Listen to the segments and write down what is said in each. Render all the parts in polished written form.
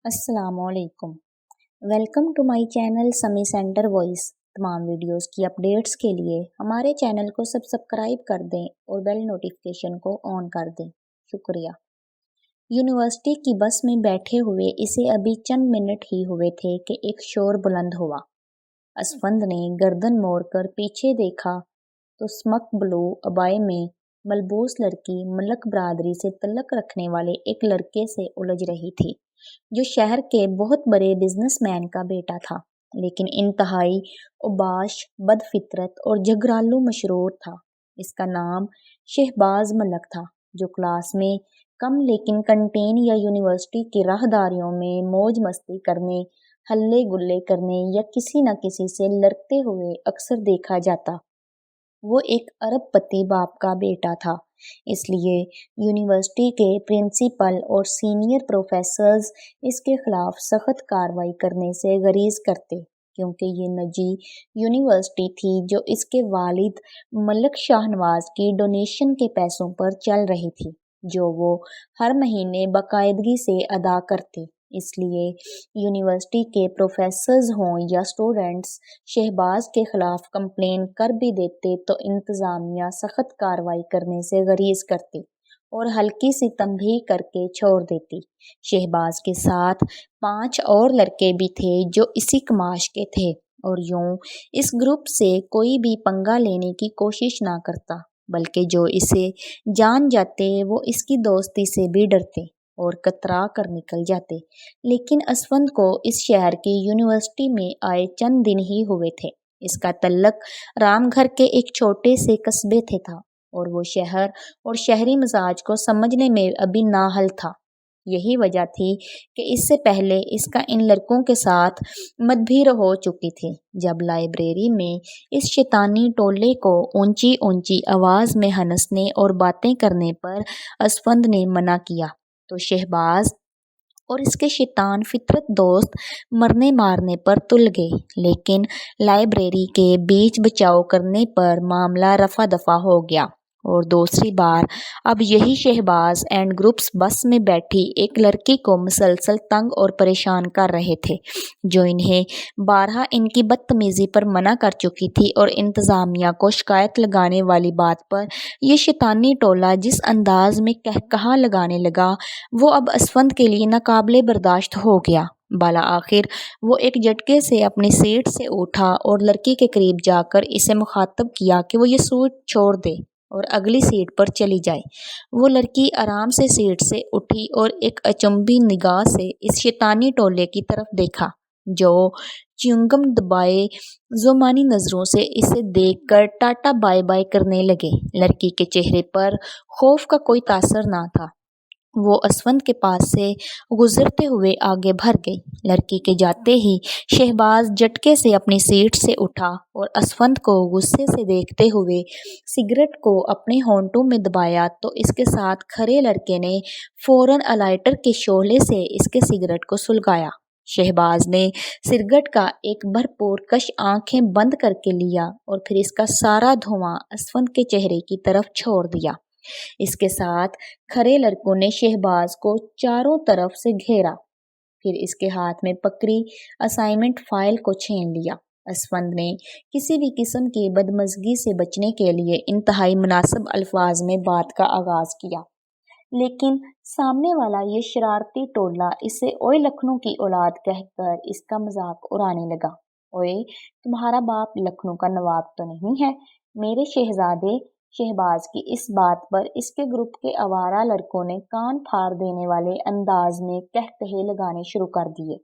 अस्सलाम वालेकुम। Welcome to my channel समी सेंटर वॉइस। तमाम वीडियोस की अपडेट्स के लिए हमारे चैनल को सब्सक्राइब कर दें और बेल नोटिफिकेशन को ऑन कर दें। शुक्रिया। यूनिवर्सिटी की बस में बैठे हुए इसे अभी चंद मिनट ही हुए थे कि एक शोर बुलंद हुआ। असफंद ने गर्दन मोड़कर पीछे देखा तो स्मक ब्लू अबाए में मलबूस लड़की मलक बरादरी से तल्लक रखने वाले एक लड़के से उलझ रही थी, जो शहर के बहुत बड़े बिजनेसमैन का बेटा था, लेकिन इंतहाई उबाश, बदफितरत और झगड़ालू मशरूर था। इसका नाम शहबाज मलक था, जो क्लास में कम लेकिन कंटेन या यूनिवर्सिटी की राहदारियों में मौज मस्ती करने, हल्ले गुल्ले करने या किसी न किसी से लड़ते हुए अक्सर देखा जाता। वो एक अरबपति बाप का बेटा था, इसलिए यूनिवर्सिटी के प्रिंसिपल और सीनियर प्रोफेसर्स इसके खिलाफ सख्त कार्रवाई करने से गुरेज करते, क्योंकि ये निजी यूनिवर्सिटी थी जो इसके वालिद मलिक शाहनवाज की डोनेशन के पैसों पर चल रही थी, जो वो हर महीने बाकायदगी से अदा करते। इसलिए यूनिवर्सिटी के प्रोफेसर्स हों या स्टूडेंट्स शहबाज के खिलाफ कंप्लेन कर भी देते तो इंतज़ामिया सख्त कार्रवाई करने से गुरेज करती और हल्की सी तंबीह करके छोड़ देती। शहबाज के साथ 5 और लड़के भी थे जो इसी कमाश के थे, और यूं इस ग्रुप से कोई भी पंगा लेने की कोशिश ना करता, बल्कि जो इसे जान जाते वो इसकी दोस्ती से भी डरते और कतरा कर निकल जाते। लेकिन असफंद को इस शहर की यूनिवर्सिटी में आए चंद दिन ही हुए थे। इसका तल्लक रामघर के एक छोटे से कस्बे से था, और वो शहर और शहरी मिजाज को समझने में अभी नाअहल था। यही वजह थी कि इससे पहले इसका इन लड़कों के साथ मतभेद हो चुकी थी। जब लाइब्रेरी में इस शैतानी टोले को ऊंची ऊंची आवाज में हंसने और बातें करने पर असफंद ने मना किया, तो शहबाज और इसके शैतान फितरत दोस्त मरने मारने पर तुल गए। लेकिन लाइब्रेरी के बीच बचाव करने पर मामला रफा दफा हो गया, और दूसरी बार अब यही शहबाज एंड ग्रुप्स बस में बैठी एक लड़की को मुसलसल तंग और परेशान कर रहे थे, जो इन्हें बारहा इनकी बदतमीजी पर मना कर चुकी थी। और इंतज़ामिया को शिकायत लगाने वाली बात पर यह शैतानी टोला जिस अंदाज में कहकहा लगाने लगा, वो अब असफंद के लिए नाकाबिले बर्दाश्त हो गया। बाला आखिर वो एक झटके से अपनी सीट से उठा और लड़की के करीब जाकर इसे मुखातब किया कि वो ये सीट छोड़ दे और अगली सीट पर चली जाए। वो लड़की आराम से सीट से उठी और एक अचंभी निगाह से इस शैतानी टोले की तरफ देखा, जो च्युइंगम दबाए जुमानी नजरों से इसे देखकर टाटा बाय बाय करने लगे। लड़की के चेहरे पर खौफ का कोई तासर ना था। वो असफंद के पास से गुजरते हुए आगे बढ़ गई। लड़की के जाते ही शहबाज झटके से अपनी सीट से उठा और असफंद को गुस्से से देखते हुए सिगरेट को अपने होंठों में दबाया, तो इसके साथ खड़े लड़के ने फौरन अलाइटर के शोले से इसके सिगरेट को सुलगाया। शहबाज ने सिगरेट का एक भरपूर कश आंखें बंद करके लिया और फिर इसका सारा धुआं असफंद के चेहरे की तरफ छोड़ दिया। इसके साथ खड़े लड़कों ने शहबाज को चारों तरफ से घेरा, फिर इसके हाथ में पकड़ी असाइनमेंट फाइल को छीन लिया। असफंद ने किसी भी किस्म की बदमज़गी से बचने के लिए इंतहाई मुनासिब अल्फाज में बात का आगाज किया, लेकिन सामने वाला ये शरारती टोला इसे ओए लखनऊ की औलाद कहकर इसका मजाक उड़ाने लगा। ओए, तुम्हारा बाप लखनऊ का नवाब तो नहीं है? मेरे शहजादे। शहबाज की इस बात पर इसके ग्रुप के आवारा लड़कों ने कान फाड़ देने वाले अंदाज में कहकहे लगाने शुरू कर दिए।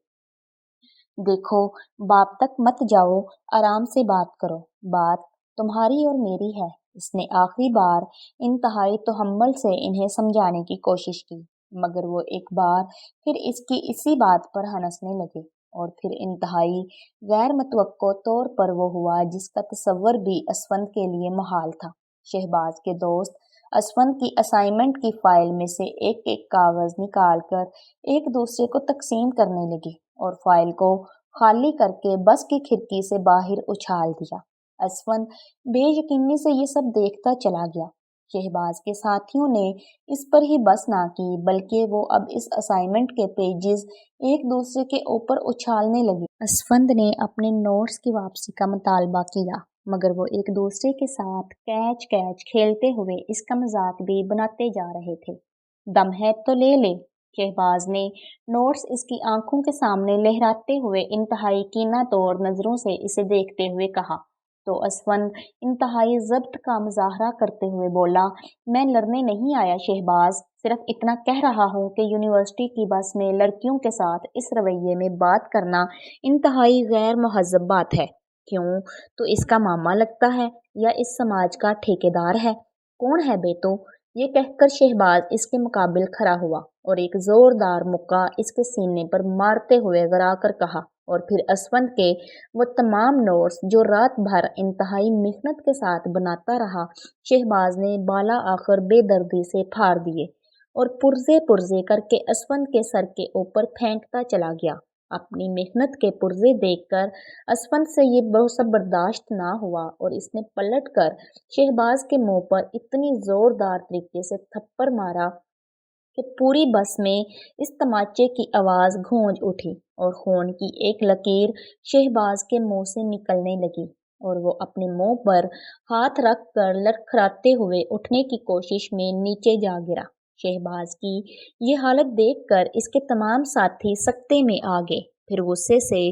देखो, बाप तक मत जाओ, आराम से बात करो, बात तुम्हारी और मेरी है। इसने आखिरी बार इंतहाई तहम्मुल से इन्हें समझाने की कोशिश की, मगर वो एक बार फिर इसकी इसी बात पर हंसने लगे, और फिर इंतहाई गैर मुतवक्को तौर पर वो हुआ जिसका तसव्वुर भी असफंद के लिए मुहाल था। शहबाज के दोस्त असफंद की असाइनमेंट की फाइल में से एक एक कागज निकालकर एक दूसरे को तकसीम करने लगे और फाइल को खाली करके बस की खिड़की से बाहर उछाल दिया। असफंद बेयकीनी से ये सब देखता चला गया। शहबाज के साथियों ने इस पर ही बस ना की, बल्कि वो अब इस असाइनमेंट के पेजेस एक दूसरे के ऊपर उछालने लगे। असफंद ने अपने नोट्स की वापसी का मुतालबा किया, मगर वो एक दूसरे के साथ कैच कैच खेलते हुए इसका मजाक भी बनाते जा रहे थे। दम है तो ले ले, शहबाज ने नोट्स इसकी आंखों के सामने लहराते हुए इंतहाई कीनातोड़ नजरों से इसे देखते हुए कहा। तो असफंद इंतहाई जब्त का मुजाहरा करते हुए बोला, मैं लड़ने नहीं आया शहबाज, सिर्फ इतना कह रहा हूँ कि यूनिवर्सिटी की बस में लड़कियों के साथ इस रवैये में बात करना इंतहाई गैर मुहज़्ज़ब बात है। क्यों, तो इसका मामा लगता है या इस समाज का ठेकेदार है? कौन है बे तू? ये कहकर शहबाज इसके मुकाबिल खड़ा हुआ और एक जोरदार मुक्का इसके सीने पर मारते हुए गिरा कर कहा। और फिर असफंद के वो तमाम नोट्स जो रात भर इंतहाई मेहनत के साथ बनाता रहा, शहबाज ने बाला आखिर बेदर्दी से फाड़ दिए और पुर्जे पुर्जे करके असफंद के सर के ऊपर फेंकता चला गया। अपनी मेहनत के पुर्जे देखकर असफंद से ये बहुत सब बर्दाश्त ना हुआ और इसने पलट कर शहबाज के मुंह पर इतनी जोरदार तरीके से थप्पड़ मारा कि पूरी बस में इस तमाचे की आवाज गूंज उठी और खून की एक लकीर शहबाज के मुंह से निकलने लगी और वो अपने मुंह पर हाथ रख कर लड़खड़ाते हुए उठने की कोशिश में नीचे जा गिरा। शहबाज की ये हालत देखकर इसके तमाम साथी सकते में आ गए, फिर गुस्से से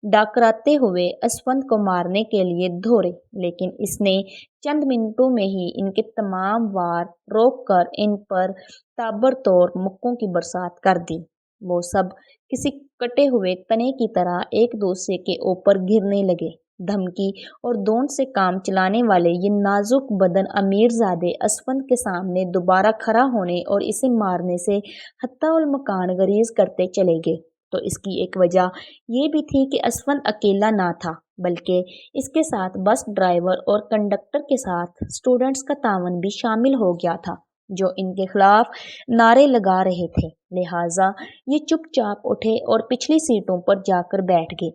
डाकराते हुए असफंद को मारने के लिए दौड़े, लेकिन इसने चंद मिनटों में ही इनके तमाम वार रोककर इन पर ताबड़तोड़ मुक्कों की बरसात कर दी। वो सब किसी कटे हुए तने की तरह एक दूसरे के ऊपर गिरने लगे। धमकी और दौड़ से काम चलाने वाले ये नाजुक बदन अमीरजादे असफंद के सामने दोबारा खड़ा होने और इसे मारने से हत्ता उल मकान गरीज करते चले गए। तो इसकी एक वजह ये भी थी कि असफंद अकेला ना था, बल्कि इसके साथ बस ड्राइवर और कंडक्टर के साथ स्टूडेंट्स का तावन भी शामिल हो गया था, जो इनके खिलाफ नारे लगा रहे थे। लिहाजा ये चुपचाप उठे और पिछली सीटों पर जाकर बैठ गए,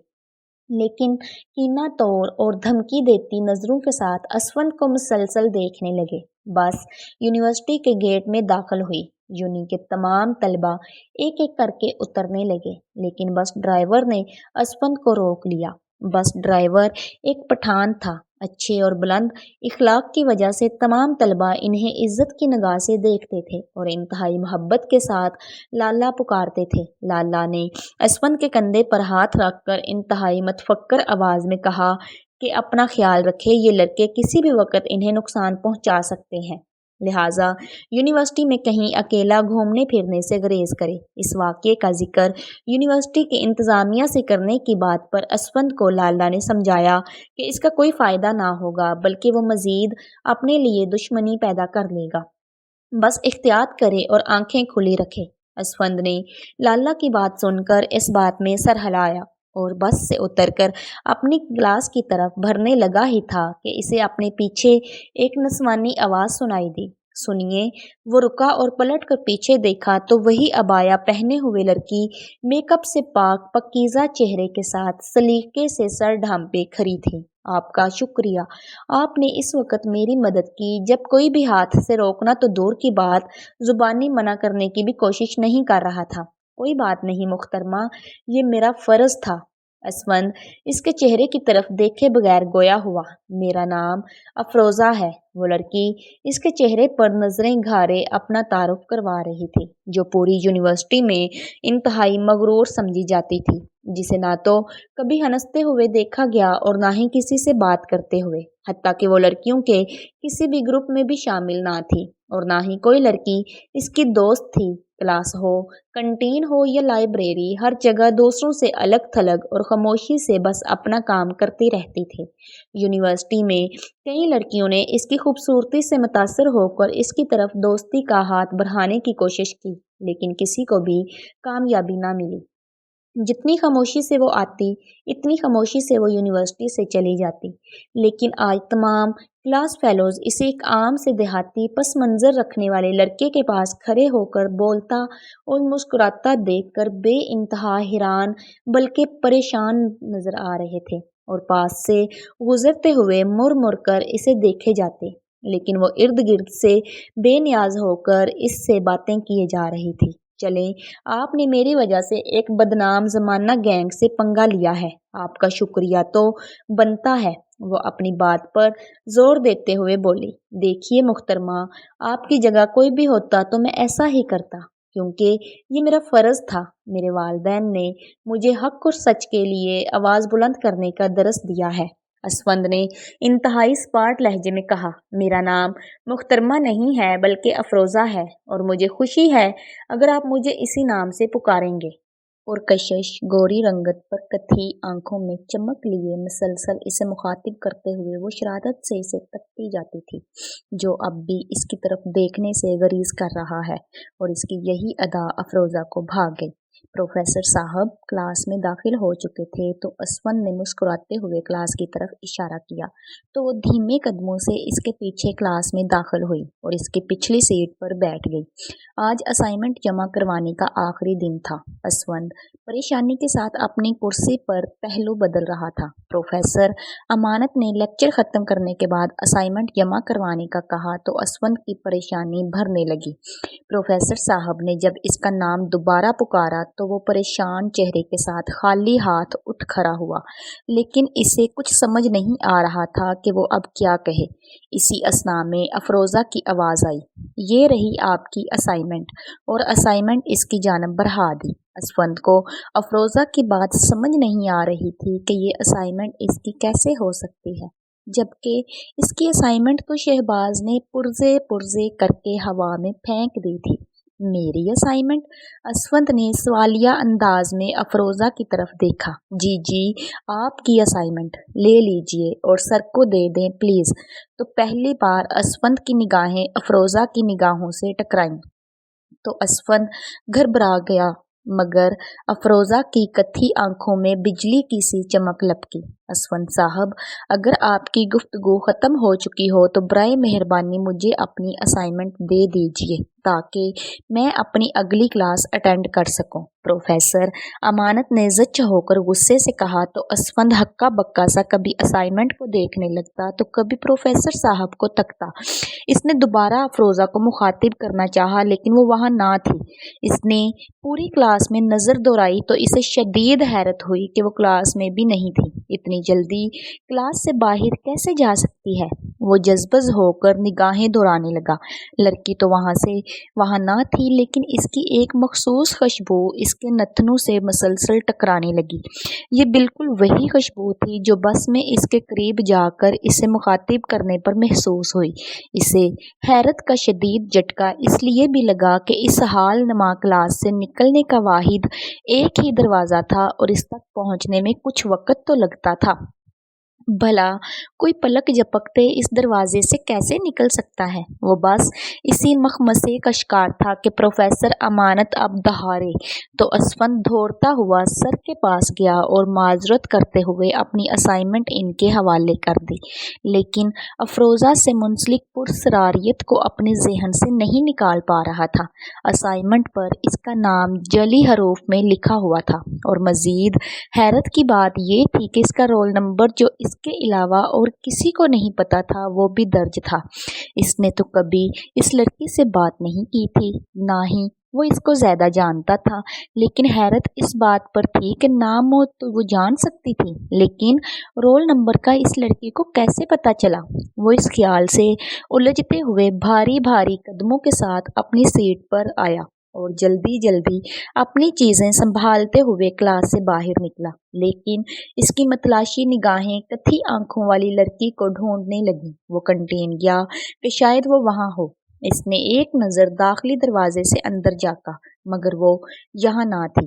लेकिन कीना तौर और धमकी देती नजरों के साथ असफंद को मुसलसल देखने लगे। बस यूनिवर्सिटी के गेट में दाखिल हुई। यूनी के तमाम तलबा एक एक करके उतरने लगे, लेकिन बस ड्राइवर ने असफंद को रोक लिया। बस ड्राइवर एक पठान था। अच्छे और बुलंद इखलाक की वजह से तमाम तलबा इन्हें इज्जत की निगाह से देखते थे और इंतहाई मोहब्बत के साथ लाला पुकारते थे। लाला ने असफंद के कंधे पर हाथ रखकर इंतहाई मतफक्कर आवाज में कहा कि अपना ख्याल रखे, ये लड़के किसी भी वक्त इन्हें नुकसान पहुंचा सकते हैं, लिहाजा यूनिवर्सिटी में कहीं अकेला घूमने फिरने से गुरेज करे। इस वाक़ये का जिक्र यूनिवर्सिटी के इंतज़ामिया से करने की बात पर असफंद को लाला ने समझाया कि इसका कोई फ़ायदा ना होगा, बल्कि वो मज़ीद अपने लिए दुश्मनी पैदा कर लेगा। बस एहतियात करे और आंखें खुली रखे। असफंद ने लाला की बात सुनकर इस बात में सर हिलाया और बस से उतरकर अपनी क्लास की तरफ भरने लगा ही था कि इसे अपने पीछे एक नस्वानी आवाज सुनाई दी। सुनिए। वो रुका और पलट कर पीछे देखा तो वही अबाया पहने हुए लड़की मेकअप से पाक पकीज़ा चेहरे के साथ सलीके से सर ढांपे खड़ी थी। आपका शुक्रिया, आपने इस वक्त मेरी मदद की, जब कोई भी हाथ से रोकना तो दूर की बात, जुबानी मना करने की भी कोशिश नहीं कर रहा था। कोई बात नहीं मुख्तरमा, ये मेरा फर्ज था। असफंद इसके चेहरे की तरफ देखे बगैर गोया हुआ। मेरा नाम अफरोज़ा है। वो लड़की इसके चेहरे पर नजरें घारे अपना तारुफ करवा रही थी, जो पूरी यूनिवर्सिटी में इंतहाई मगरूर समझी जाती थी, जिसे ना तो कभी हंसते हुए देखा गया और ना ही किसी से बात करते हुए, हत्ता कि वो लड़कियों के किसी भी ग्रुप में भी शामिल ना थी और ना ही कोई लड़की इसकी दोस्त थी। क्लास हो, कंटीन हो या लाइब्रेरी, हर जगह दूसरों से अलग थलग और खामोशी से बस अपना काम करती रहती थी। यूनिवर्सिटी में कई लड़कियों ने इसकी खूबसूरती से मुतासर होकर इसकी तरफ दोस्ती का हाथ बढ़ाने की कोशिश की, लेकिन किसी को भी कामयाबी ना मिली। जितनी खामोशी से वो आती, इतनी खामोशी से वो यूनिवर्सिटी से चली जाती। लेकिन आज तमाम क्लास फेलोज इसे एक आम से देहाती पस मंज़र रखने वाले लड़के के पास खड़े होकर बोलता और मुस्कुराता देखकर बेइंतहा हैरान बल्कि परेशान नजर आ रहे थे और पास से गुजरते हुए मुड़ मुड़ कर इसे देखे जाते। लेकिन वो इर्द गिर्द से बेनियाज होकर इससे बातें किए जा रही थी। चलें, आपने मेरी वजह से एक बदनाम जमाना गैंग से पंगा लिया है, आपका शुक्रिया तो बनता है। वो अपनी बात पर जोर देते हुए बोली, देखिए मुख्तरमा, आपकी जगह कोई भी होता तो मैं ऐसा ही करता, क्योंकि ये मेरा फ़र्ज़ था। मेरे वालिदैन ने मुझे हक़ और सच के लिए आवाज़ बुलंद करने का दर्स दिया है। असफंद ने इंतहाई स्पार्ट लहजे में कहा, मेरा नाम मुख्तरमा नहीं है बल्कि अफरोज़ा है, और मुझे खुशी है अगर आप मुझे इसी नाम से पुकारेंगे। और कशिश गोरी रंगत पर कथी आंखों में चमक लिए मसलसल इसे मुखातिब करते हुए वो शरारत से इसे तकती जाती थी, जो अब भी इसकी तरफ देखने से गरीज कर रहा है। और इसकी यही अदा अफरोज़ा को भाग गई। प्रोफेसर साहब क्लास में दाखिल हो चुके थे तो असफंद ने मुस्कुराते हुए क्लास की तरफ इशारा किया तो वो धीमे कदमों से इसके पीछे क्लास में दाखिल हुई और इसकी पिछली सीट पर बैठ गई। आज असाइनमेंट जमा करवाने का आखिरी दिन था। असफंद परेशानी के साथ अपनी कुर्सी पर पहलू बदल रहा था। प्रोफेसर अमानत ने लेक्चर ख़त्म करने के बाद असाइनमेंट जमा करवाने का कहा तो असफंद की परेशानी भरने लगी। प्रोफेसर साहब ने जब इसका नाम दोबारा पुकारा तो वो परेशान चेहरे के साथ खाली हाथ उठ खड़ा हुआ, लेकिन इसे कुछ समझ नहीं आ रहा था कि वो अब क्या कहे। इसी असना में अफरोज़ा की आवाज़ आई, ये रही आपकी असाइनमेंट, और असाइनमेंट इसकी जानब बढ़ा दी। असफंद को अफरोज़ा की बात समझ नहीं आ रही थी कि ये असाइनमेंट इसकी कैसे हो सकती है, जबकि इसकी असाइनमेंट तो शहबाज ने पुर्जे पुर्जे करके हवा में फेंक दी थी। मेरी असाइनमेंट? असफंद ने सवालिया अंदाज में अफरोज़ा की तरफ देखा। जी जी, आपकी असाइनमेंट ले लीजिए और सर को दे दें प्लीज़। तो पहली बार असफंद की निगाहें अफरोज़ा की निगाहों से टकराईं तो असफंद घबरा गया, मगर अफरोज़ा की कथी आंखों में बिजली की सी चमक लपकी। असफंद साहब, अगर आपकी गुफ्तगू ख़त्म हो चुकी हो तो बराए मेहरबानी मुझे अपनी असाइनमेंट दे दीजिए ताकि मैं अपनी अगली क्लास अटेंड कर सकूं। प्रोफेसर अमानत ने ज़च होकर गुस्से से कहा तो असफंद हक्का बक्का सा कभी असाइनमेंट को देखने लगता तो कभी प्रोफेसर साहब को तकता। इसने दोबारा अफरोज़ा को मुखातिब करना चाहा लेकिन वो वहाँ ना थी। इसने पूरी क्लास में नज़र दौड़ाई तो इसे शदीद हैरत हुई कि वो क्लास में भी नहीं थी। इतनी जल्दी क्लास से बाहर कैसे जा सकती है? वो जज्बज़ होकर निगाहें दौड़ाने लगा। लड़की तो वहाँ ना थी, लेकिन इसकी एक मखसूस खुशबू इसके नथनों से मसलसल टकराने लगी। ये बिल्कुल वही खुशबू थी जो बस में इसके करीब जाकर इसे मुखातिब करने पर महसूस हुई। इसे हैरत का शदीद झटका इसलिए भी लगा कि इस हाल नमा क्लास से निकलने का वाहिद एक ही दरवाज़ा था और इस तक पहुँचने में कुछ वक़्त तो लगता था। भला कोई पलक झपकते इस दरवाजे से कैसे निकल सकता है? वो बस इसी मखमसे का शिकार था कि प्रोफेसर अमानत अब दहाड़े तो असफंद दौड़ता हुआ सर के पास गया और माजरत करते हुए अपनी असाइनमेंट इनके हवाले कर दी, लेकिन अफरोज़ा से मुंसलिक पुरसरारियत को अपने जहन से नहीं निकाल पा रहा था। असाइनमेंट पर इसका नाम जली हरूफ में लिखा हुआ था और मज़ीद हैरत की बात ये थी कि इसका रोल नंबर जो इसके अलावा और किसी को नहीं पता था वो भी दर्ज था। इसने तो कभी इस लड़की से बात नहीं की थी, ना ही वो इसको ज़्यादा जानता था, लेकिन हैरत इस बात पर थी कि नाम हो तो वो जान सकती थी, लेकिन रोल नंबर का इस लड़की को कैसे पता चला? वो इस ख्याल से उलझते हुए भारी भारी कदमों के साथ अपनी सीट पर आया और जल्दी जल्दी अपनी चीज़ें संभालते हुए क्लास से बाहर निकला, लेकिन इसकी मतलाशी निगाहें कथी आंखों वाली लड़की को ढूंढने लगी। वो कंटीन गया कि शायद वो वहाँ हो। इसने एक नज़र दाखिली दरवाजे से अंदर झाँका, मगर वो यहाँ ना थी,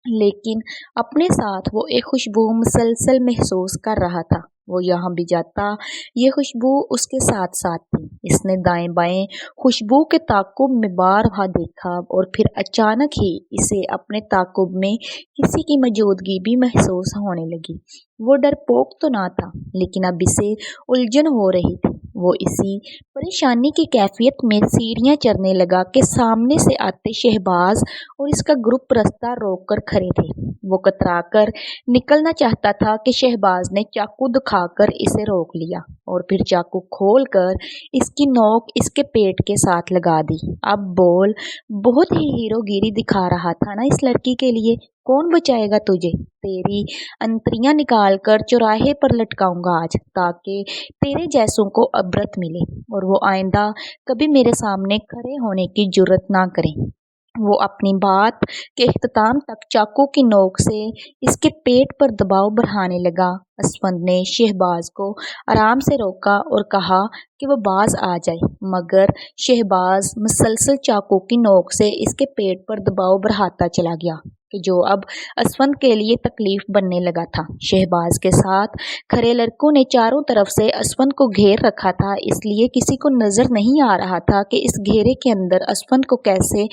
लेकिन अपने साथ वो एक खुशबू मुसलसल महसूस कर रहा था। वो यहाँ भी जाता, ये खुशबू उसके साथ साथ थी। इसने दाएं बाएं खुशबू के ताकुब में बारहा देखा और फिर अचानक ही इसे अपने ताकुब में किसी की मौजूदगी भी महसूस होने लगी। वो डरपोक तो ना था, लेकिन अब इसे उलझन हो रही थी। وہ اسی پریشانی کی کیفیت میں سیڑھیاں چڑھنے لگا کہ سامنے سے آتے شہباز اور اس کا گروپ رستہ روک کر کھڑے تھے۔ وہ کترا کر نکلنا چاہتا تھا کہ شہباز نے چاقو دکھا کر اسے روک لیا اور پھر چاقو کھول کر اس کی نوک اس کے پیٹ کے ساتھ لگا دی۔ اب بول، بہت ہی ہیرو گیری دکھا رہا تھا نا اس لڑکی کے لیے؟ کون بچائے گا تجھے؟ تیری انتریاں نکال کر چوراہے پر لٹکاؤں گا آج، تاکہ تیرے جیسوں کو عبرت ملے اور وہ آئندہ کبھی میرے سامنے کھڑے ہونے کی جرأت نہ کریں۔ وہ اپنی بات کے اختتام تک چاقو کی نوک سے اس کے پیٹ پر دباؤ بڑھانے لگا۔ اسفند نے شہباز کو آرام سے روکا اور کہا کہ وہ باز آ جائے، مگر شہباز مسلسل چاقو کی نوک سے اس کے پیٹ پر دباؤ بڑھاتا چلا گیا، کہ جو اب اسفند کے لیے تکلیف بننے لگا تھا۔ شہباز کے ساتھ کھڑے لڑکوں نے چاروں طرف سے اسفند کو گھیر رکھا تھا، اس لیے کسی کو نظر نہیں آ رہا تھا کہ اس گھیرے کے اندر اسفند کو کیسے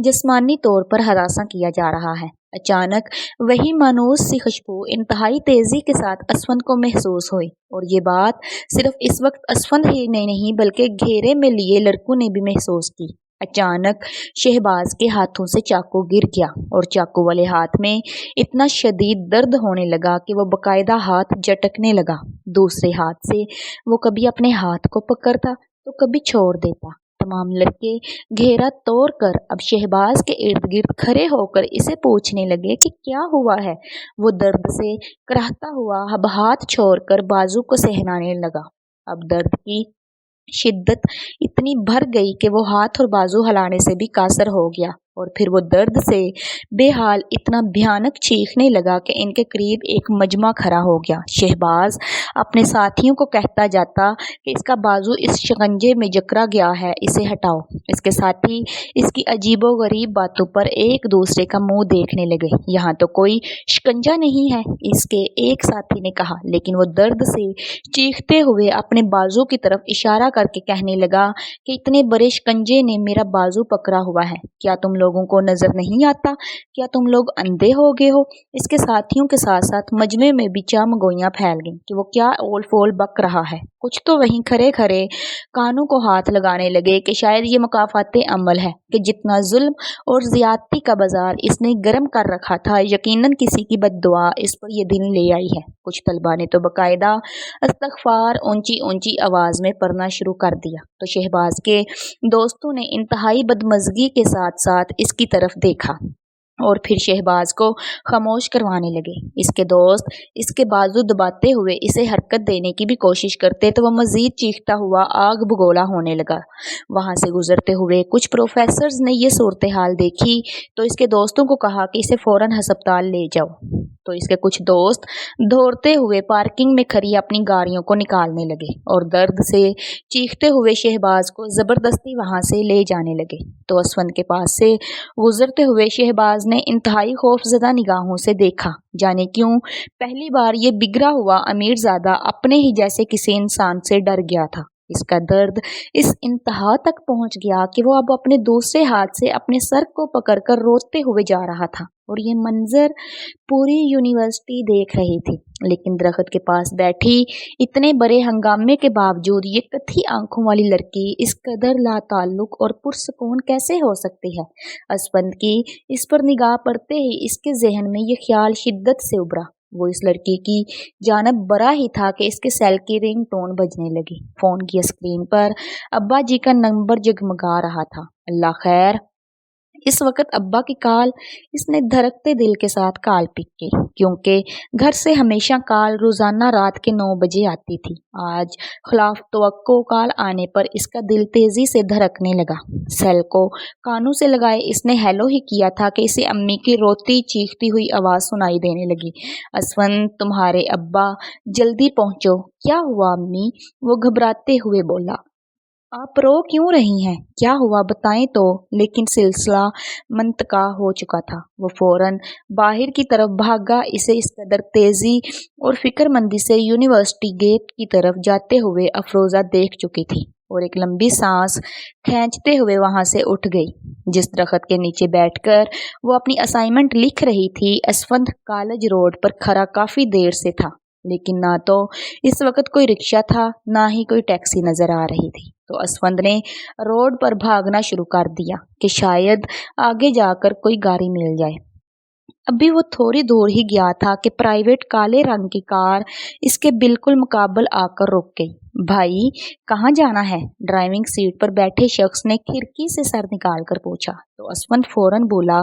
جسمانی طور پر ہراساں کیا جا رہا ہے۔ اچانک وہی مانوس سی خوشبو انتہائی تیزی کے ساتھ اسفند کو محسوس ہوئی، اور یہ بات صرف اس وقت اسفند ہی نے نہیں بلکہ گھیرے میں لیے لڑکوں نے بھی محسوس کی۔ اچانک شہباز کے ہاتھوں سے چاقو گر گیا اور چاقو والے ہاتھ میں اتنا شدید درد ہونے لگا کہ وہ باقاعدہ ہاتھ جھٹکنے لگا۔ دوسرے ہاتھ سے وہ کبھی اپنے ہاتھ کو پکڑتا تو کبھی چھوڑ دیتا۔ تمام لڑکے گھیرا توڑ کر اب شہباز کے ارد گرد کھڑے ہو کر اسے پوچھنے لگے کہ کیا ہوا ہے۔ وہ درد سے کراہتا ہوا اب ہاتھ چھوڑ کر بازو کو سہلانے لگا۔ اب درد کی شدت اتنی بڑھ گئی کہ وہ ہاتھ اور بازو ہلانے سے بھی قاصر ہو گیا، اور پھر وہ درد سے بے حال اتنا بھیانک چیخنے لگا کہ ان کے قریب ایک مجمع کھڑا ہو گیا۔ شہباز اپنے ساتھیوں کو کہتا جاتا کہ اس کا بازو اس شکنجے میں جکڑا گیا ہے، اسے ہٹاؤ۔ اس کے ساتھی اس کی عجیب و غریب باتوں پر ایک دوسرے کا منہ دیکھنے لگے۔ یہاں تو کوئی شکنجا نہیں ہے، اس کے ایک ساتھی نے کہا، لیکن وہ درد سے چیختے ہوئے اپنے بازو کی طرف اشارہ کر کے کہنے لگا کہ اتنے بڑے شکنجے نے میرا بازو پکڑا ہوا ہے، کیا تم لوگوں کو نظر نہیں آتا؟ کیا تم لوگ اندھے ہو گئے ہو؟ اس کے ساتھیوں کے ساتھ ساتھ مجمع میں بھی چمگوئیاں پھیل گئیں کہ وہ کیا اول فول بک رہا ہے۔ کچھ تو وہیں کھڑے کھڑے کانوں کو ہاتھ لگانے لگے کہ شاید یہ مکافات عمل ہے کہ جتنا ظلم اور زیادتی کا بازار اس نے گرم کر رکھا تھا، یقیناً کسی کی بد دعا اس پر یہ دن لے آئی ہے۔ کچھ طلباء نے تو باقاعدہ استغفار اونچی اونچی آواز میں پڑھنا شروع کر دیا، تو شہباز کے دوستوں نے انتہائی بدمزگی کے ساتھ ساتھ اس کی طرف دیکھا اور پھر شہباز کو خاموش کروانے لگے۔ اس کے دوست اس کے بازو دباتے ہوئے اسے حرکت دینے کی بھی کوشش کرتے تو وہ مزید چیختا ہوا آگ بگولا ہونے لگا۔ وہاں سے گزرتے ہوئے کچھ پروفیسرز نے یہ صورتحال دیکھی تو اس کے دوستوں کو کہا کہ اسے فوراً ہسپتال لے جاؤ، تو اس کے کچھ دوست دوڑتے ہوئے پارکنگ میں کھڑی اپنی گاڑیوں کو نکالنے لگے اور درد سے چیختے ہوئے شہباز کو زبردستی وہاں سے لے جانے لگے۔ تو اسفند کے پاس سے گزرتے ہوئے شہباز نے انتہائی خوفزدہ نگاہوں سے دیکھا، جانے کیوں پہلی بار یہ بگڑا ہوا امیر زادہ اپنے ہی جیسے کسی انسان سے ڈر گیا تھا۔ اس کا درد اس انتہا تک پہنچ گیا کہ وہ اب اپنے دوسرے ہاتھ سے اپنے سر کو پکڑ کر روتے ہوئے جا رہا تھا، اور یہ منظر پوری یونیورسٹی دیکھ رہی تھی۔ لیکن درخت کے پاس بیٹھی اتنے بڑے ہنگامے کے باوجود یہ کتھی آنکھوں والی لڑکی اس قدر لا تعلق اور پرسکون کیسے ہو سکتی ہے؟ اسفند کی اس پر نگاہ پڑتے ہی اس کے ذہن میں یہ خیال شدت سے ابھرا۔ وہ اس لڑکی کی جانب بڑھا ہی تھا کہ اس کے سیل کی رنگ ٹون بجنے لگی۔ فون کی اسکرین پر ابا جی کا نمبر جگمگا رہا تھا۔ اللہ خیر! اس وقت ابا کی کال! اس نے دھڑکتے دل کے ساتھ کال پک کی، کیونکہ گھر سے ہمیشہ کال روزانہ رات کے 9 بجے آتی تھی۔ آج خلاف توقع کال آنے پر اس کا دل تیزی سے دھڑکنے لگا۔ سیل کو کانوں سے لگائے اس نے ہیلو ہی کیا تھا کہ اسے امی کی روتی چیختی ہوئی آواز سنائی دینے لگی، اسفند تمہارے ابا، جلدی پہنچو۔ کیا ہوا امی؟ وہ گھبراتے ہوئے بولا۔ آپ رو کیوں رہی ہیں؟ کیا ہوا بتائیں تو؟ لیکن سلسلہ منتقل ہو چکا تھا۔ وہ فوراً باہر کی طرف بھاگا۔ اسے اس قدر تیزی اور فکر مندی سے یونیورسٹی گیٹ کی طرف جاتے ہوئے افروزہ دیکھ چکی تھی، اور ایک لمبی سانس کھینچتے ہوئے وہاں سے اٹھ گئی۔ جس درخت کے نیچے بیٹھ کر وہ اپنی اسائنمنٹ لکھ رہی تھی، اسفند کالج روڈ پر کھڑا کافی دیر سے تھا۔ लेकिन ना तो इस वक्त कोई रिक्शा था, ना ही कोई टैक्सी नजर आ रही थी। तो असफंद ने रोड पर भागना शुरू कर दिया कि शायद आगे जाकर कोई गाड़ी मिल जाए। अभी वो थोड़ी दूर ही गया था कि प्राइवेट काले रंग की कार इसके बिल्कुल मुकाबल आकर रुक गई। भाई, कहाँ जाना है? ड्राइविंग सीट पर बैठे शख्स ने खिड़की से सर निकाल कर पूछा। तो असफंद फौरन बोला,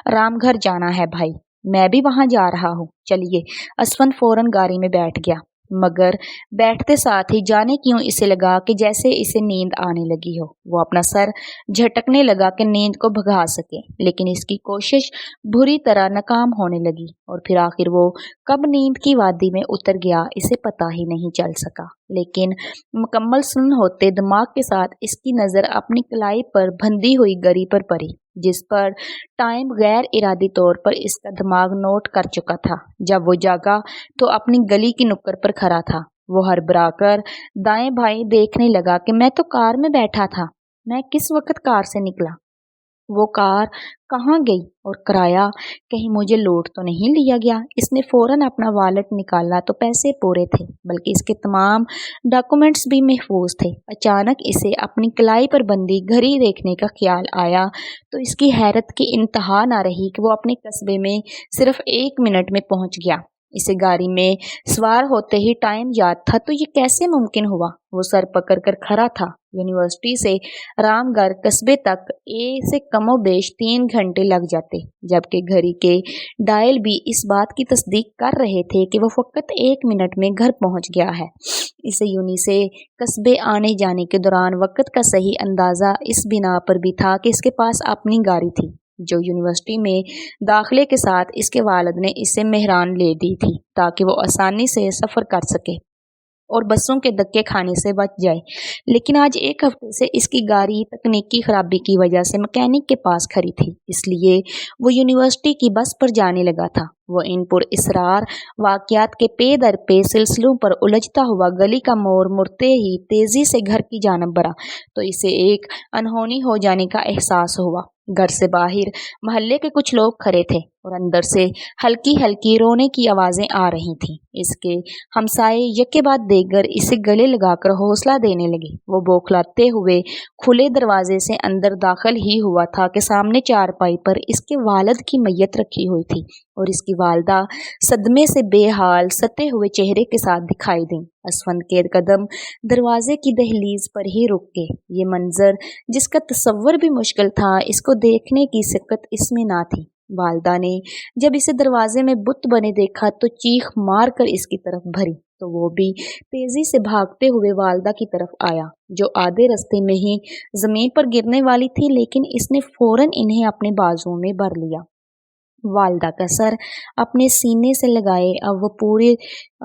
रामघर जाना है भाई, मैं भी वहां जा रहा हूँ, चलिए। असफंद फौरन गाड़ी में बैठ गया, मगर बैठते साथ ही जाने क्यों इसे लगा कि जैसे इसे नींद आने लगी हो। वो अपना सर झटकने लगा कि नींद को भगा सके, लेकिन इसकी कोशिश बुरी तरह नाकाम होने लगी और फिर आखिर वो कब नींद की वादी में उतर गया इसे पता ही नहीं चल सका। लेकिन मुकम्मल सुन्न होते दिमाग के साथ इसकी नज़र अपनी कलाई पर बंधी हुई गरी पर पड़ी, जिस पर टाइम गैर इरादी तौर पर इसका दिमाग नोट कर चुका था। जब वो जागा तो अपनी गली की नुक्कड़ पर खड़ा था। वो हड़बड़ा कर दाएं बाएं देखने लगा कि मैं तो कार में बैठा था, मैं किस वक्त कार से निकला, वो कार कहाँ गई और किराया कहीं मुझे लूट तो नहीं लिया गया। इसने फौरन अपना वॉलेट निकाला तो पैसे पूरे थे, बल्कि इसके तमाम डॉक्यूमेंट्स भी महफूज थे। अचानक इसे अपनी कलाई पर बंधी घड़ी देखने का ख्याल आया तो इसकी हैरत की इंतहा ना रही कि वो अपने कस्बे में सिर्फ 1 मिनट में पहुंच गया। इसे गाड़ी में सवार होते ही टाइम याद था, तो ये कैसे मुमकिन हुआ? वो सर पकड़ कर खड़ा था। यूनिवर्सिटी से रामगढ़ कस्बे तक ए से कमोबेश 3 घंटे लग जाते, जबकि घड़ी के डायल भी इस बात की तस्दीक कर रहे थे कि वो फकत 1 मिनट में घर पहुंच गया है। इसे यूनी से कस्बे आने जाने के दौरान वक्त का सही अंदाज़ा इस बिना पर भी था कि इसके पास अपनी गाड़ी थी, जो यूनिवर्सिटी में दाखिले के साथ इसके वालिद ने इसे मेहरान ले दी थी ताकि वो आसानी से सफ़र कर सके और बसों के धक्के खाने से बच जाए। लेकिन आज 1 हफ्ते से इसकी गाड़ी तकनीकी खराबी की वजह से मैकेनिक के पास खड़ी थी, इसलिए वो यूनिवर्सिटी की बस पर जाने लगा था। वो इन पुरअसरार वाक़यात के पे दर पे सिलसिलों पर उलझता हुआ गली का मोड़ मुड़ते ही तेज़ी से घर की जानब बढ़ा तो इसे एक अनहोनी हो जाने का एहसास हुआ। घर से बाहर मोहल्ले के कुछ लोग खड़े थे और अंदर से हल्की हल्की रोने की आवाज़ें आ रही थीं। इसके हमसाए यके बाद देकर इसे गले लगाकर हौसला देने लगे। वो बौखलाते हुए खुले दरवाजे से अंदर दाखिल ही हुआ था कि सामने चारपाई पर इसके वालिद की मैयत रखी हुई थी और इसकी वालदा सदमे से बेहाल सते हुए चेहरे के साथ दिखाई दी। असफंद के कदम दरवाजे की दहलीज पर ही रुक गए। ये मंजर, जिसका तसव्वुर भी मुश्किल था, इसको देखने की सकत इसमें ना थी। वालदा ने जब इसे दरवाजे में बुत बने देखा तो चीख मार कर इसकी तरफ भरी, तो वो भी तेजी से भागते हुए वालदा की तरफ आया, जो आधे रास्ते में ही जमीन पर गिरने वाली थी, लेकिन इसने फौरन इन्हें अपने बाजुओं में भर लिया। वालदा का सर अपने सीने से लगाए अब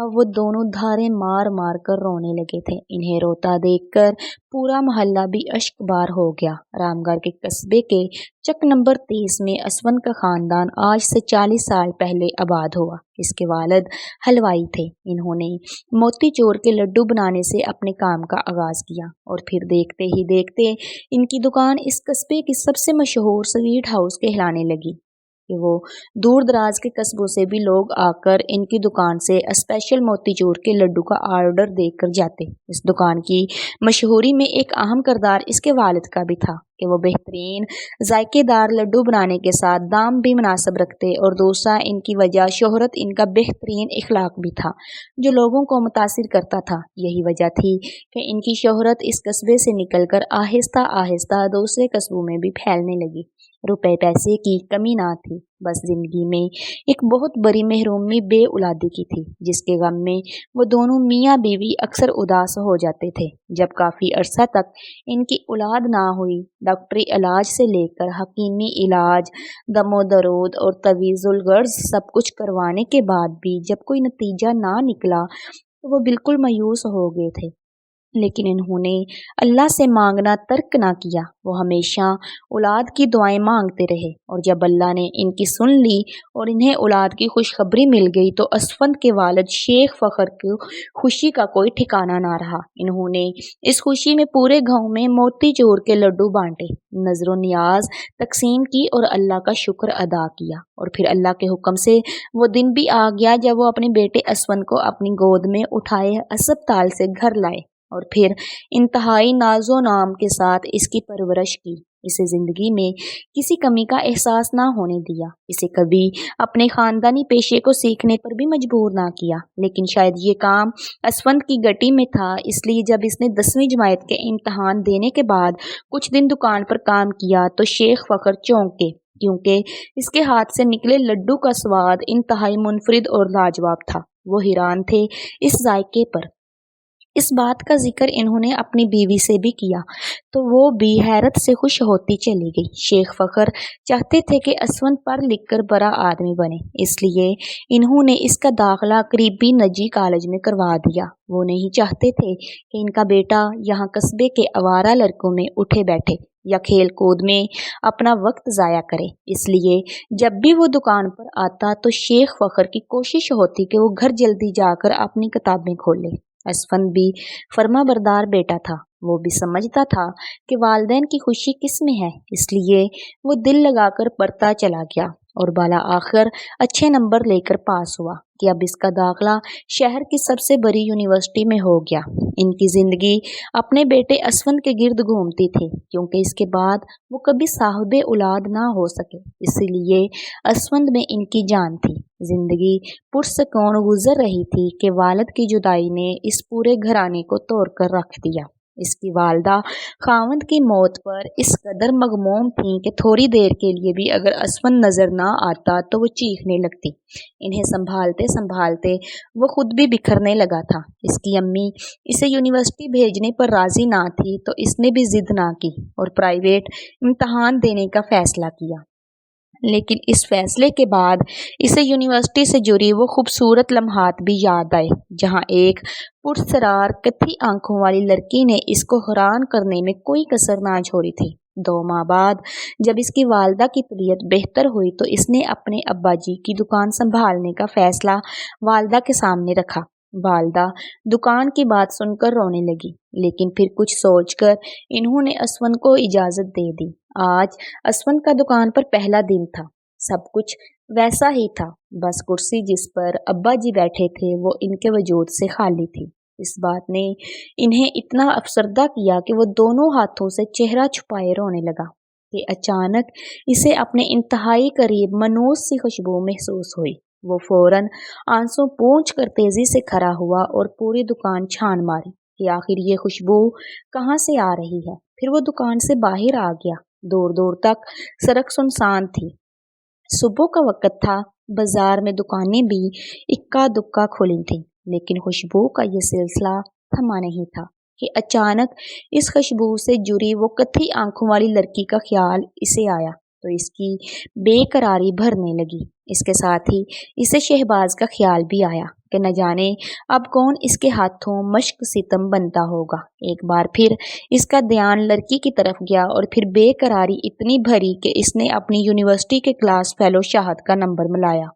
वो दोनों धारे मार मार कर रोने लगे थे। इन्हें रोता देखकर पूरा मोहल्ला भी अश्कबार हो गया। रामगढ़ के कस्बे के चक नंबर 30 में असवन का खानदान आज से 40 साल पहले आबाद हुआ। इसके वालिद हलवाई थे। इन्होंने मोती चूर के लड्डू बनाने से अपने काम का आगाज किया और फिर देखते ही देखते इनकी दुकान इस कस्बे की सबसे मशहूर स्वीट हाउस कहलाने लगी कि वो दूर दराज के कस्बों से भी लोग आकर इनकी दुकान से स्पेशल मोतीचूर के लड्डू का ऑर्डर देकर जाते। इस दुकान की मशहूरी में एक अहम किरदार इसके वालिद का भी था कि वो बेहतरीन जायकेदार लड्डू बनाने के साथ दाम भी मुनासिब रखते, और दूसरा इनकी वजह शोहरत इनका बेहतरीन इखलाक भी था जो लोगों को मुतासिर करता था। यही वजह थी कि इनकी शोहरत इस कस्बे से निकलकर आहिस्ता आहिस्ता दूसरे कस्बों में भी फैलने लगी। रुपए पैसे की कमी ना थी, बस जिंदगी में एक बहुत बड़ी महरूमी बे औलादी की थी, जिसके गम में वो दोनों मियाँ बीवी अक्सर उदास हो जाते थे। जब काफ़ी अरसा तक इनकी औलाद ना हुई, डॉक्टरी इलाज से लेकर हकीमी इलाज, दमो दरूद और तवीज़ुल गर्ज सब कुछ करवाने के बाद भी जब कोई नतीजा ना निकला तो वो बिल्कुल मायूस हो गए थे। لیکن انہوں نے اللہ سے مانگنا ترک نہ کیا۔ وہ ہمیشہ اولاد کی دعائیں مانگتے رہے، اور جب اللہ نے ان کی سن لی اور انہیں اولاد کی خوشخبری مل گئی تو اسفند کے والد شیخ فخر کو خوشی کا کوئی ٹھکانہ نہ رہا۔ انہوں نے اس خوشی میں پورے گاؤں میں موتی چور کے لڈو بانٹے، نذر و نیاز تقسیم کی اور اللہ کا شکر ادا کیا۔ اور پھر اللہ کے حکم سے وہ دن بھی آ گیا جب وہ اپنے بیٹے اسفند کو اپنی گود میں اٹھائے ہسپتال سے گھر لائے اور پھر انتہائی ناز و نام کے ساتھ اس کی پرورش کی۔ اسے زندگی میں کسی کمی کا احساس نہ ہونے دیا، اسے کبھی اپنے خاندانی پیشے کو سیکھنے پر بھی مجبور نہ کیا۔ لیکن شاید یہ کام اسفند کی گٹی میں تھا، اس لیے جب اس نے 10ویں جماعت کے امتحان دینے کے بعد کچھ دن دکان پر کام کیا تو شیخ فخر چونکے، کیونکہ اس کے ہاتھ سے نکلے لڈو کا سواد انتہائی منفرد اور لاجواب تھا۔ وہ حیران تھے اس ذائقے پر۔ اس بات کا ذکر انہوں نے اپنی بیوی سے بھی کیا تو وہ بھی حیرت سے خوش ہوتی چلی گئی۔ شیخ فخر چاہتے تھے کہ اسفند پڑھ لکھ کر بڑا آدمی بنے، اس لیے انہوں نے اس کا داخلہ قریبی نجی کالج میں کروا دیا۔ وہ نہیں چاہتے تھے کہ ان کا بیٹا یہاں قصبے کے آوارہ لڑکوں میں اٹھے بیٹھے یا کھیل کود میں اپنا وقت ضائع کرے، اس لیے جب بھی وہ دکان پر آتا تو شیخ فخر کی کوشش ہوتی کہ وہ گھر جلدی جا کر اپنی کتابیں کھولے۔ اسفند بھی فرما بردار بیٹا تھا، وہ بھی سمجھتا تھا کہ والدین کی خوشی کس میں ہے، اس لیے وہ دل لگا کر پڑھتا چلا گیا اور بالا آخر اچھے نمبر لے کر پاس ہوا کہ اب اس کا داخلہ شہر کی سب سے بڑی یونیورسٹی میں ہو گیا۔ ان کی زندگی اپنے بیٹے اسفند کے گرد گھومتی تھی، کیونکہ اس کے بعد وہ کبھی صاحب اولاد نہ ہو سکے، اسی لیے اسفند میں ان کی جان تھی۔ زندگی پرسکون گزر رہی تھی کہ والد کی جدائی نے اس پورے گھرانے کو توڑ کر رکھ دیا۔ اس کی والدہ خاوند کی موت پر اس قدر مغموم تھیں کہ تھوڑی دیر کے لیے بھی اگر اسفند نظر نہ آتا تو وہ چیخنے لگتی۔ انہیں سنبھالتے سنبھالتے وہ خود بھی بکھرنے لگا تھا۔ اس کی امی اسے یونیورسٹی بھیجنے پر راضی نہ تھی تو اس نے بھی ضد نہ کی اور پرائیویٹ امتحان دینے کا فیصلہ کیا۔ لیکن اس فیصلے کے بعد اسے یونیورسٹی سے جڑی وہ خوبصورت لمحات بھی یاد آئے جہاں ایک پرسرار کتھی آنکھوں والی لڑکی نے اس کو حیران کرنے میں کوئی کسر نہ چھوڑی تھی۔ 2 ماہ بعد جب اس کی والدہ کی طبیعت بہتر ہوئی تو اس نے اپنے ابا جی کی دکان سنبھالنے کا فیصلہ والدہ کے سامنے رکھا۔ والدہ دکان کی بات سن کر رونے لگی، لیکن پھر کچھ سوچ کر انہوں نے اسفند کو اجازت دے دی۔ آج اسفند کا دکان پر پہلا دن تھا، سب کچھ ویسا ہی تھا، بس کرسی جس پر ابا جی بیٹھے تھے وہ ان کے وجود سے خالی تھی۔ اس بات نے انہیں اتنا افسردہ کیا کہ وہ دونوں ہاتھوں سے چہرہ چھپائے رونے لگا کہ اچانک اسے اپنے انتہائی قریب منوس سی خوشبو محسوس ہوئی۔ وہ فوراً آنسو پونچھ کر تیزی سے کھڑا ہوا اور پوری دکان چھان ماری کہ آخر یہ خوشبو کہاں سے آ رہی ہے۔ پھر وہ دکان سے باہر آ گیا۔ دور دور تک سڑک سنسان تھی۔ صبح کا وقت تھا، بازار میں دکانیں بھی اکا دکا کھلی تھیں، لیکن خوشبو کا یہ سلسلہ تھما نہیں تھا کہ اچانک اس خوشبو سے جڑی وہ کتھی آنکھوں والی لڑکی کا خیال اسے آیا تو اس کی بے قراری بھرنے لگی۔ اس کے ساتھ ہی اسے شہباز کا خیال بھی آیا کہ نہ جانے اب کون اس کے ہاتھوں مشق ستم بنتا ہوگا۔ ایک بار پھر اس کا دھیان لڑکی کی طرف گیا اور پھر بے قراری اتنی بھری کہ اس نے اپنی یونیورسٹی کے کلاس فیلو شاہد کا نمبر ملایا،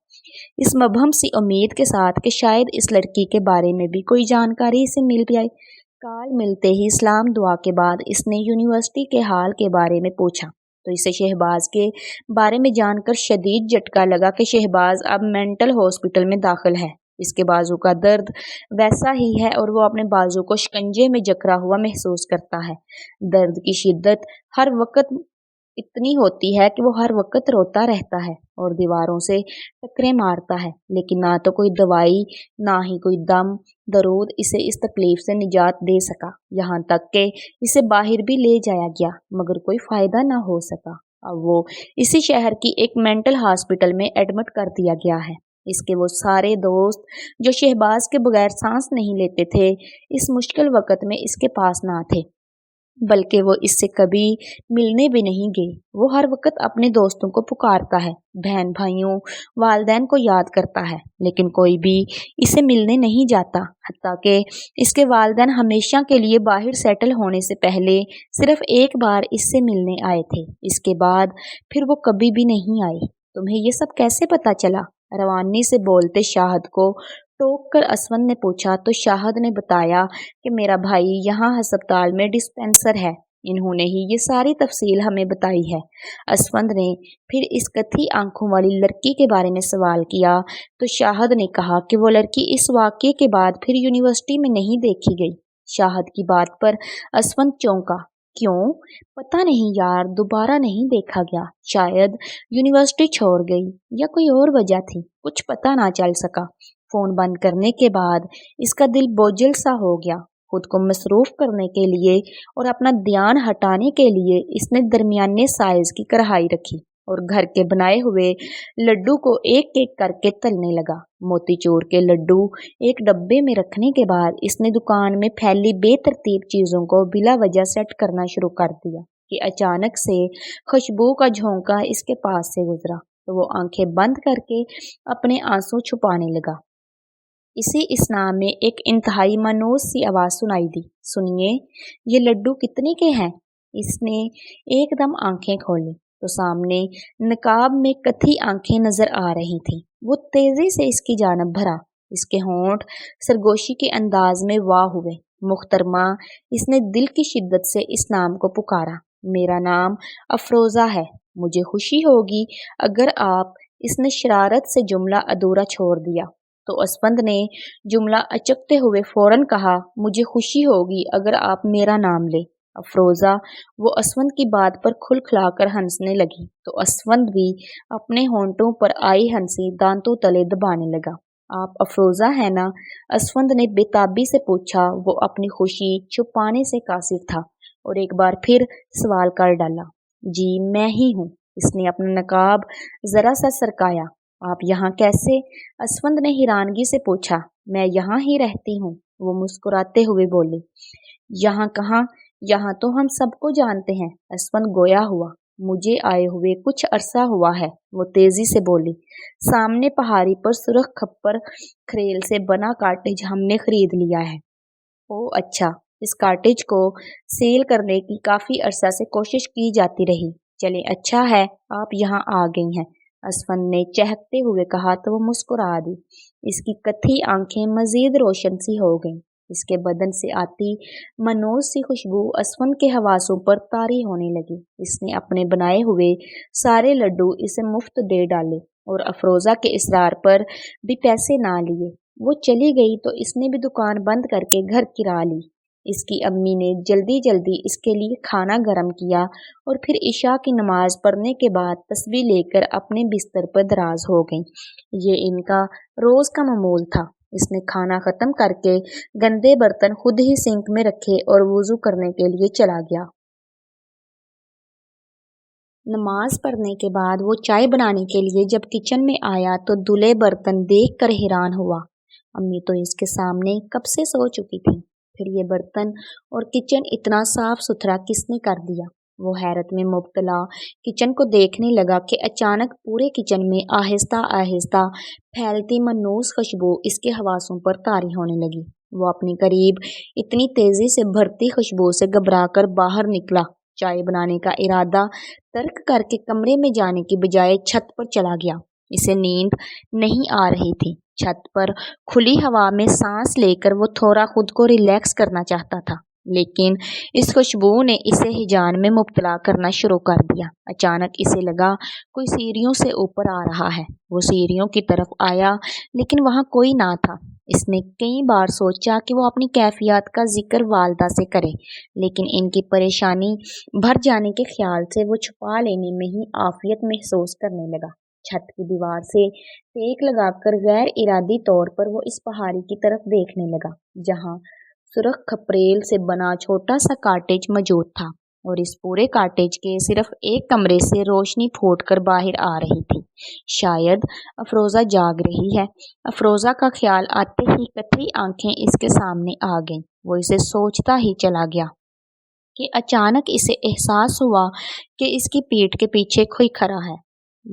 اس مبہم سی امید کے ساتھ کہ شاید اس لڑکی کے بارے میں بھی کوئی جانکاری اسے مل جائے۔ کال ملتے ہی سلام دعا کے بعد اس نے یونیورسٹی کے حال کے بارے میں پوچھا تو اسے شہباز کے بارے میں جان کر شدید جھٹکا لگا کہ شہباز اب مینٹل ہاسپٹل میں داخل ہے۔ اس کے بازو کا درد ویسا ہی ہے اور وہ اپنے بازو کو شکنجے میں جکڑا ہوا محسوس کرتا ہے۔ درد کی شدت ہر وقت اتنی ہوتی ہے کہ وہ ہر وقت روتا رہتا ہے اور دیواروں سے ٹکریں مارتا ہے، لیکن نہ تو کوئی دوائی نہ ہی کوئی دم درود اسے اس تکلیف سے نجات دے سکا، یہاں تک کہ اسے باہر بھی لے جایا گیا مگر کوئی فائدہ نہ ہو سکا۔ اب وہ اسی شہر کی ایک مینٹل ہاسپٹل میں ایڈمٹ کر دیا گیا ہے۔ اس کے وہ سارے دوست جو شہباز کے بغیر سانس نہیں لیتے تھے اس مشکل وقت میں اس کے پاس نہ تھے۔ बल्कि वो इससे कभी मिलने भी नहीं गई। वो हर वक्त अपने दोस्तों को पुकारता है, बहन भाइयों, वालिदैन को याद करता है, लेकिन कोई भी इसे मिलने नहीं जाता। हत्ता कि इसके वालिदैन हमेशा के लिए बाहर सेटल होने से पहले सिर्फ एक बार इससे मिलने आए थे। इसके बाद फिर वो कभी भी नहीं आए। तुम्हें ये सब कैसे पता चला? रवानी से बोलते शाहद को टोक कर असवंद ने पूछा तो शाहद ने बताया कि मेरा भाई यहाँ अस्पताल में डिस्पेंसर है। इन्होंने ही ये सारी तफसील हमें बताई है। असवंद ने फिर इस कथी आंखों वाली लड़की के बारे में सवाल किया तो शाहद ने कहा कि वो लड़की इस वाक़ये के बाद फिर यूनिवर्सिटी में नहीं देखी गई। शाहद की बात पर असवंद चौंका। क्यों? पता नहीं यार, दोबारा नहीं देखा गया। शायद यूनिवर्सिटी छोड़ गई या कोई और वजह थी, कुछ पता ना चल सका। फोन बंद करने के बाद इसका दिल बोझिल सा हो गया। खुद को मसरूफ करने के लिए और अपना ध्यान हटाने के लिए इसने दरमियाने साइज की कढ़ाई रखी और घर के बनाए हुए लड्डू को एक एक करके तलने लगा। मोतीचूर के लड्डू एक डब्बे में रखने के बाद इसने दुकान में फैली बेतरतीब चीज़ों को बिला वजह सेट करना शुरू कर दिया कि अचानक से खुशबू का झोंका इसके पास से गुजरा तो वो आंखें बंद करके अपने आंसू छुपाने लगा। इसी असना में एक इंतहाई मनोज सी आवाज़ सुनाई दी, सुनिए, ये लड्डू कितने के हैं? इसने एकदम आंखें खोली तो सामने नकाब में कथी आंखें नजर आ रही थीं। वो तेजी से इसकी जानब भरा। इसके होंठ सरगोशी के अंदाज में वाह हुए। मुख्तरमा, इसने दिल की शिद्दत से इस नाम को पुकारा। मेरा नाम अफरोज़ा है। मुझे खुशी होगी अगर आप। इसने शरारत से जुमला अधूरा छोड़ दिया तो असफंद ने जुमला अचकते हुए फौरन कहा, मुझे खुशी होगी अगर आप मेरा नाम ले। अफरोज़ा वो असफंद की बात पर खुलखलाकर हंसने लगी तो असफंद भी अपने होंठों पर आई हंसी दांतों तले दबाने लगा। आप अफरोज़ा है ना? असफंद ने बेताबी से पूछा। वो अपनी खुशी छुपाने से कासिर था और एक बार फिर सवाल कर डाला। जी मैं ही हूँ। इसने अपना नकाब जरा सा सरकाया। आप यहाँ कैसे? असफंद ने हैरानगी से पूछा। मैं यहाँ ही रहती हूँ, वो मुस्कुराते हुए बोले। यहाँ कहाँ? यहाँ तो हम सबको जानते हैं। असफंद गोया हुआ। मुझे आए हुए कुछ अरसा हुआ है, वो तेजी से बोली। सामने पहाड़ी पर सुरख खप्पर खरेल से बना कॉटेज हमने खरीद लिया है। ओ अच्छा, इस कॉटेज को सेल करने की काफी अरसा से कोशिश की जाती रही। चले अच्छा है आप यहाँ आ गई हैं, असफंद ने चहकते हुए कहा तो वो मुस्कुरा दी। इसकी कथी आंखें मजीद रोशन सी हो गईं। इसके बदन से आती मनोज सी खुशबू असफंद के हवासों पर तारी होने लगी। इसने अपने बनाए हुए सारे लड्डू इसे मुफ्त दे डाले और अफरोज़ा के इसरार पर भी पैसे ना लिए। वो चली गई तो इसने भी दुकान बंद करके घर किरा ली। इसकी अम्मी ने जल्दी जल्दी इसके लिए खाना गरम किया और फिर इशा की नमाज पढ़ने के बाद तस्बीह लेकर अपने बिस्तर पर दराज हो गई। ये इनका रोज़ का मामूल था। इसने खाना ख़त्म करके गंदे बर्तन खुद ही सिंक में रखे और वुज़ू करने के लिए चला गया। नमाज पढ़ने के बाद वो चाय बनाने के लिए जब किचन में आया तो धुले बर्तन देखकर हैरान हुआ। अम्मी तो इसके सामने कब से सो चुकी थी, फिर ये बर्तन और किचन इतना साफ सुथरा किसने कर दिया? वो हैरत में मुब्तला किचन को देखने लगा कि अचानक पूरे किचन में आहिस्ता आहिस्ता फैलती मनूस खुशबू इसके हवासों पर तारी होने लगी। वो अपने करीब इतनी तेजी से भरती खुशबू से घबराकर बाहर निकला। चाय बनाने का इरादा तर्क करके कमरे में जाने की बजाय छत पर चला गया। इसे नींद नहीं आ रही थी। छत पर खुली हवा में सांस लेकर वो थोड़ा खुद को रिलैक्स करना चाहता था, लेकिन इस खुशबू ने इसे हिजान में मुब्तला करना शुरू कर दिया। अचानक इसे लगा कोई सीढ़ियों से ऊपर आ रहा है। वो सीढ़ियों की तरफ आया लेकिन वहाँ कोई ना था। इसने कई बार सोचा कि वो अपनी कैफियत का जिक्र वालदा से करे, लेकिन इनकी परेशानी भर जाने के ख्याल से वो छुपा लेने में ही आफियत महसूस करने लगा। छत की दीवार से टेक लगाकर गैर इरादी तौर पर वो इस पहाड़ी की तरफ देखने लगा जहाँ सुरख खपरेल से बना छोटा सा कॉटेज मौजूद था और इस पूरे कॉटेज के सिर्फ एक कमरे से रोशनी फूटकर बाहर आ रही थी। शायद अफरोज़ा जाग रही है। अफरोज़ा का ख्याल आते ही कतई आंखें इसके सामने आ गईं। वो इसे सोचता ही चला गया। کہ اچانک اسے احساس ہوا کہ اس کی پیٹھ کے پیچھے کوئی کھڑا ہے۔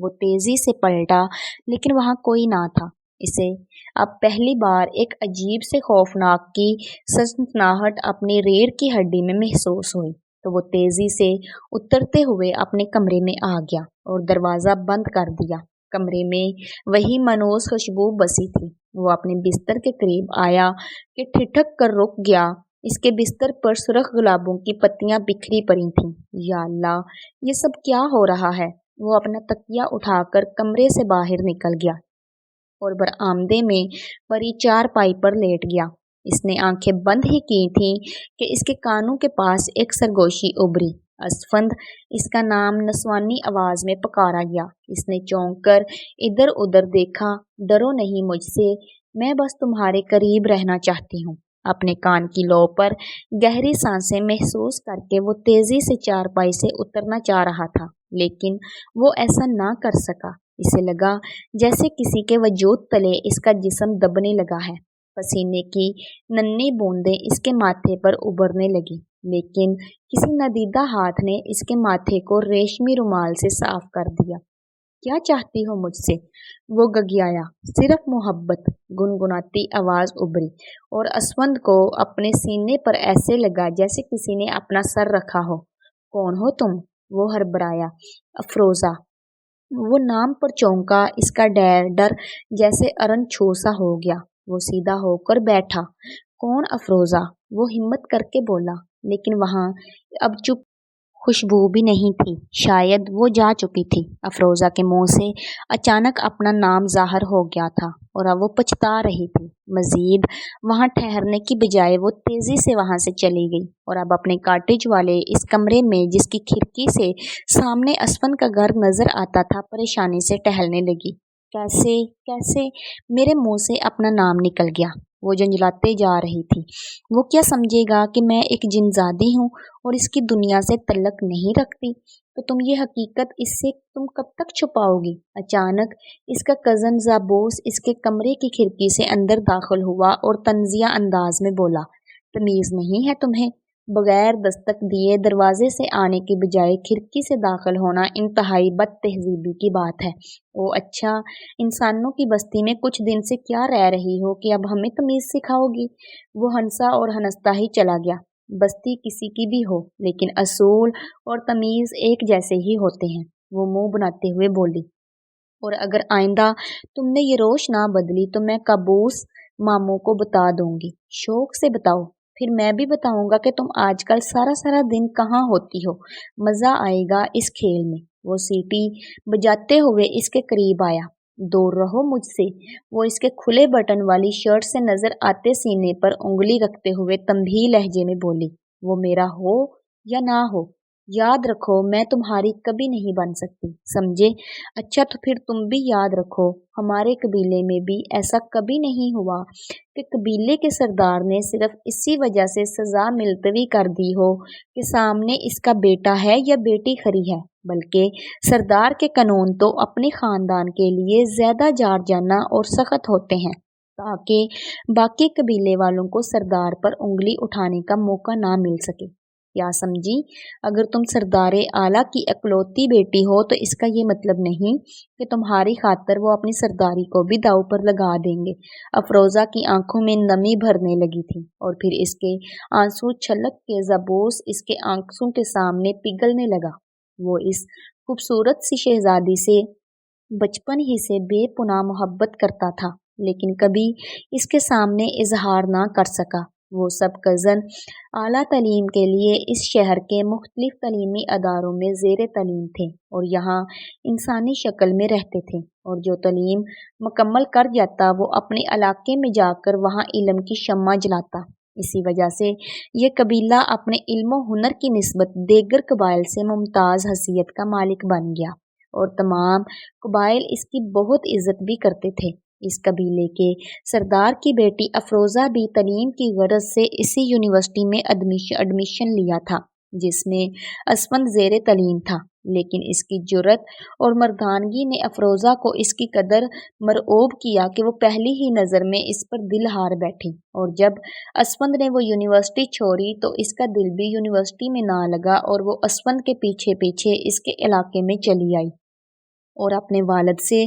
وہ تیزی سے پلٹا لیکن وہاں کوئی نہ تھا۔ اسے اب پہلی بار ایک عجیب سے خوفناک کی سنسناہٹ اپنی ریڑھ کی ہڈی میں محسوس ہوئی تو وہ تیزی سے اترتے ہوئے اپنے کمرے میں آ گیا اور دروازہ بند کر دیا۔ کمرے میں وہی منحوس خوشبو بسی تھی۔ وہ اپنے بستر کے قریب آیا کہ ٹھٹک کر رک گیا۔ اس کے بستر پر سرخ گلابوں کی پتیاں بکھری پڑی تھیں۔ یا اللہ، یہ سب کیا ہو رہا ہے؟ وہ اپنا تکیہ اٹھا کر کمرے سے باہر نکل گیا اور برآمدے میں پڑی چارپائی پر لیٹ گیا۔ اس نے آنکھیں بند ہی کی تھیں کہ اس کے کانوں کے پاس ایک سرگوشی ابھری۔ اسفند، اس کا نام نسوانی آواز میں پکارا گیا۔ اس نے چونک کر ادھر ادھر دیکھا۔ ڈرو نہیں مجھ سے، میں بس تمہارے قریب رہنا چاہتی ہوں۔ اپنے کان کی لو پر گہری سانسیں محسوس کر کے وہ تیزی سے چارپائی سے اترنا چاہ رہا تھا لیکن وہ ایسا نہ کر سکا۔ اسے لگا جیسے کسی کے وجود تلے اس کا جسم دبنے لگا ہے۔ پسینے کی ننھی بوندیں اس کے ماتھے پر ابھرنے لگی لیکن کسی ندیدہ ہاتھ نے اس کے ماتھے کو ریشمی رومال سے صاف کر دیا۔ کیا چاہتی ہو مجھ سے؟ وہ گگیایا۔ صرف محبت، گنگناتی آواز ابھری اور اسفند کو اپنے سینے پر ایسے لگا جیسے کسی نے اپنا سر رکھا ہو۔ کون ہو تم؟ وہ ہڑبڑایا۔ افروزہ۔ وہ نام پر چونکا۔ اس کا ڈر جیسے ارن چھو سا ہو گیا۔ وہ سیدھا ہو کر بیٹھا۔ کون افروزہ؟ وہ ہمت کر کے بولا لیکن وہاں اب چپ خوشبو بھی نہیں تھی۔ شاید وہ جا چکی تھی۔ افروزہ کے منہ سے اچانک اپنا نام ظاہر ہو گیا تھا اور اب وہ پچھتا رہی تھی۔ مزید وہاں ٹھہرنے کی بجائے وہ تیزی سے وہاں سے چلی گئی اور اب اپنے کاٹیج والے اس کمرے میں جس کی کھڑکی سے سامنے اسفند کا گھر نظر آتا تھا پریشانی سے ٹہلنے لگی۔ کیسے میرے منہ سے اپنا نام نکل گیا؟ وہ جھنجھلاتے جا رہی تھی۔ وہ کیا سمجھے گا کہ میں ایک جنزادی ہوں اور اس کی دنیا سے تعلق نہیں رکھتی؟ تو تم یہ حقیقت اس سے تم کب تک چھپاؤ گی؟ اچانک اس کا کزن زابوس اس کے کمرے کی کھڑکی سے اندر داخل ہوا اور طنزیہ انداز میں بولا، تمیز نہیں ہے تمہیں؟ بغیر دستک دیے دروازے سے آنے کی بجائے کھڑکی سے داخل ہونا انتہائی بد تہذیبی کی بات ہے۔ او اچھا، انسانوں کی بستی میں کچھ دن سے کیا رہ رہی ہو کہ اب ہمیں تمیز سکھاؤ گی؟ وہ ہنسا اور ہنستا ہی چلا گیا۔ بستی کسی کی بھی ہو لیکن اصول اور تمیز ایک جیسے ہی ہوتے ہیں، وہ منہ بناتے ہوئے بولی۔ اور اگر آئندہ تم نے یہ روش نہ بدلی تو میں کابوس ماموں کو بتا دوں گی۔ شوق سے بتاؤ، پھر میں بھی بتاؤں گا کہ تم آج کل سارا دن کہاں ہوتی ہو۔ مزہ آئے گا اس کھیل میں۔ وہ سیٹی بجاتے ہوئے اس کے قریب آیا۔ دور رہو مجھ سے۔ وہ اس کے کھلے بٹن والی شرٹ سے نظر آتے سینے پر انگلی رکھتے ہوئے تنبیہی لہجے میں بولی، وہ میرا ہو یا نہ ہو، یاد رکھو میں تمہاری کبھی نہیں بن سکتی، سمجھے؟ اچھا تو پھر تم بھی یاد رکھو ہمارے قبیلے میں بھی ایسا کبھی نہیں ہوا کہ قبیلے کے سردار نے صرف اسی وجہ سے سزا ملتوی کر دی ہو کہ سامنے اس کا بیٹا ہے یا بیٹی کھڑی ہے، بلکہ سردار کے قانون تو اپنے خاندان کے لیے زیادہ جارجانہ اور سخت ہوتے ہیں تاکہ باقی قبیلے والوں کو سردار پر انگلی اٹھانے کا موقع نہ مل سکے۔ کیا سمجھی؟ اگر تم سردار اعلیٰ کی اکلوتی بیٹی ہو تو اس کا یہ مطلب نہیں کہ تمہاری خاطر وہ اپنی سرداری کو بھی داؤ پر لگا دیں گے۔ افروزہ کی آنکھوں میں نمی بھرنے لگی تھی اور پھر اس کے آنسو چھلک کے زابوس اس کے آنکھوں کے سامنے پگھلنے لگا۔ وہ اس خوبصورت سی شہزادی سے بچپن ہی سے بے پناہ محبت کرتا تھا لیکن کبھی اس کے سامنے اظہار نہ کر سکا۔ وہ سب کزن اعلیٰ تعلیم کے لیے اس شہر کے مختلف تعلیمی اداروں میں زیر تعلیم تھے اور یہاں انسانی شکل میں رہتے تھے اور جو تعلیم مکمل کر جاتا وہ اپنے علاقے میں جا کر وہاں علم کی شمع جلاتا۔ اسی وجہ سے یہ قبیلہ اپنے علم و ہنر کی نسبت دیگر قبائل سے ممتاز حیثیت کا مالک بن گیا اور تمام قبائل اس کی بہت عزت بھی کرتے تھے۔ اس قبیلے کے سردار کی بیٹی افروزہ بھی تعلیم کی غرض سے اسی یونیورسٹی میں ایڈمیشن لیا تھا جس میں اسفند زیر تعلیم تھا۔ لیکن اس کی جرأت اور مردانگی نے افروزہ کو اس کی قدر مرعوب کیا کہ وہ پہلی ہی نظر میں اس پر دل ہار بیٹھی، اور جب اسفند نے وہ یونیورسٹی چھوڑی تو اس کا دل بھی یونیورسٹی میں نہ لگا اور وہ اسفند کے پیچھے پیچھے اس کے علاقے میں چلی آئی اور اپنے والد سے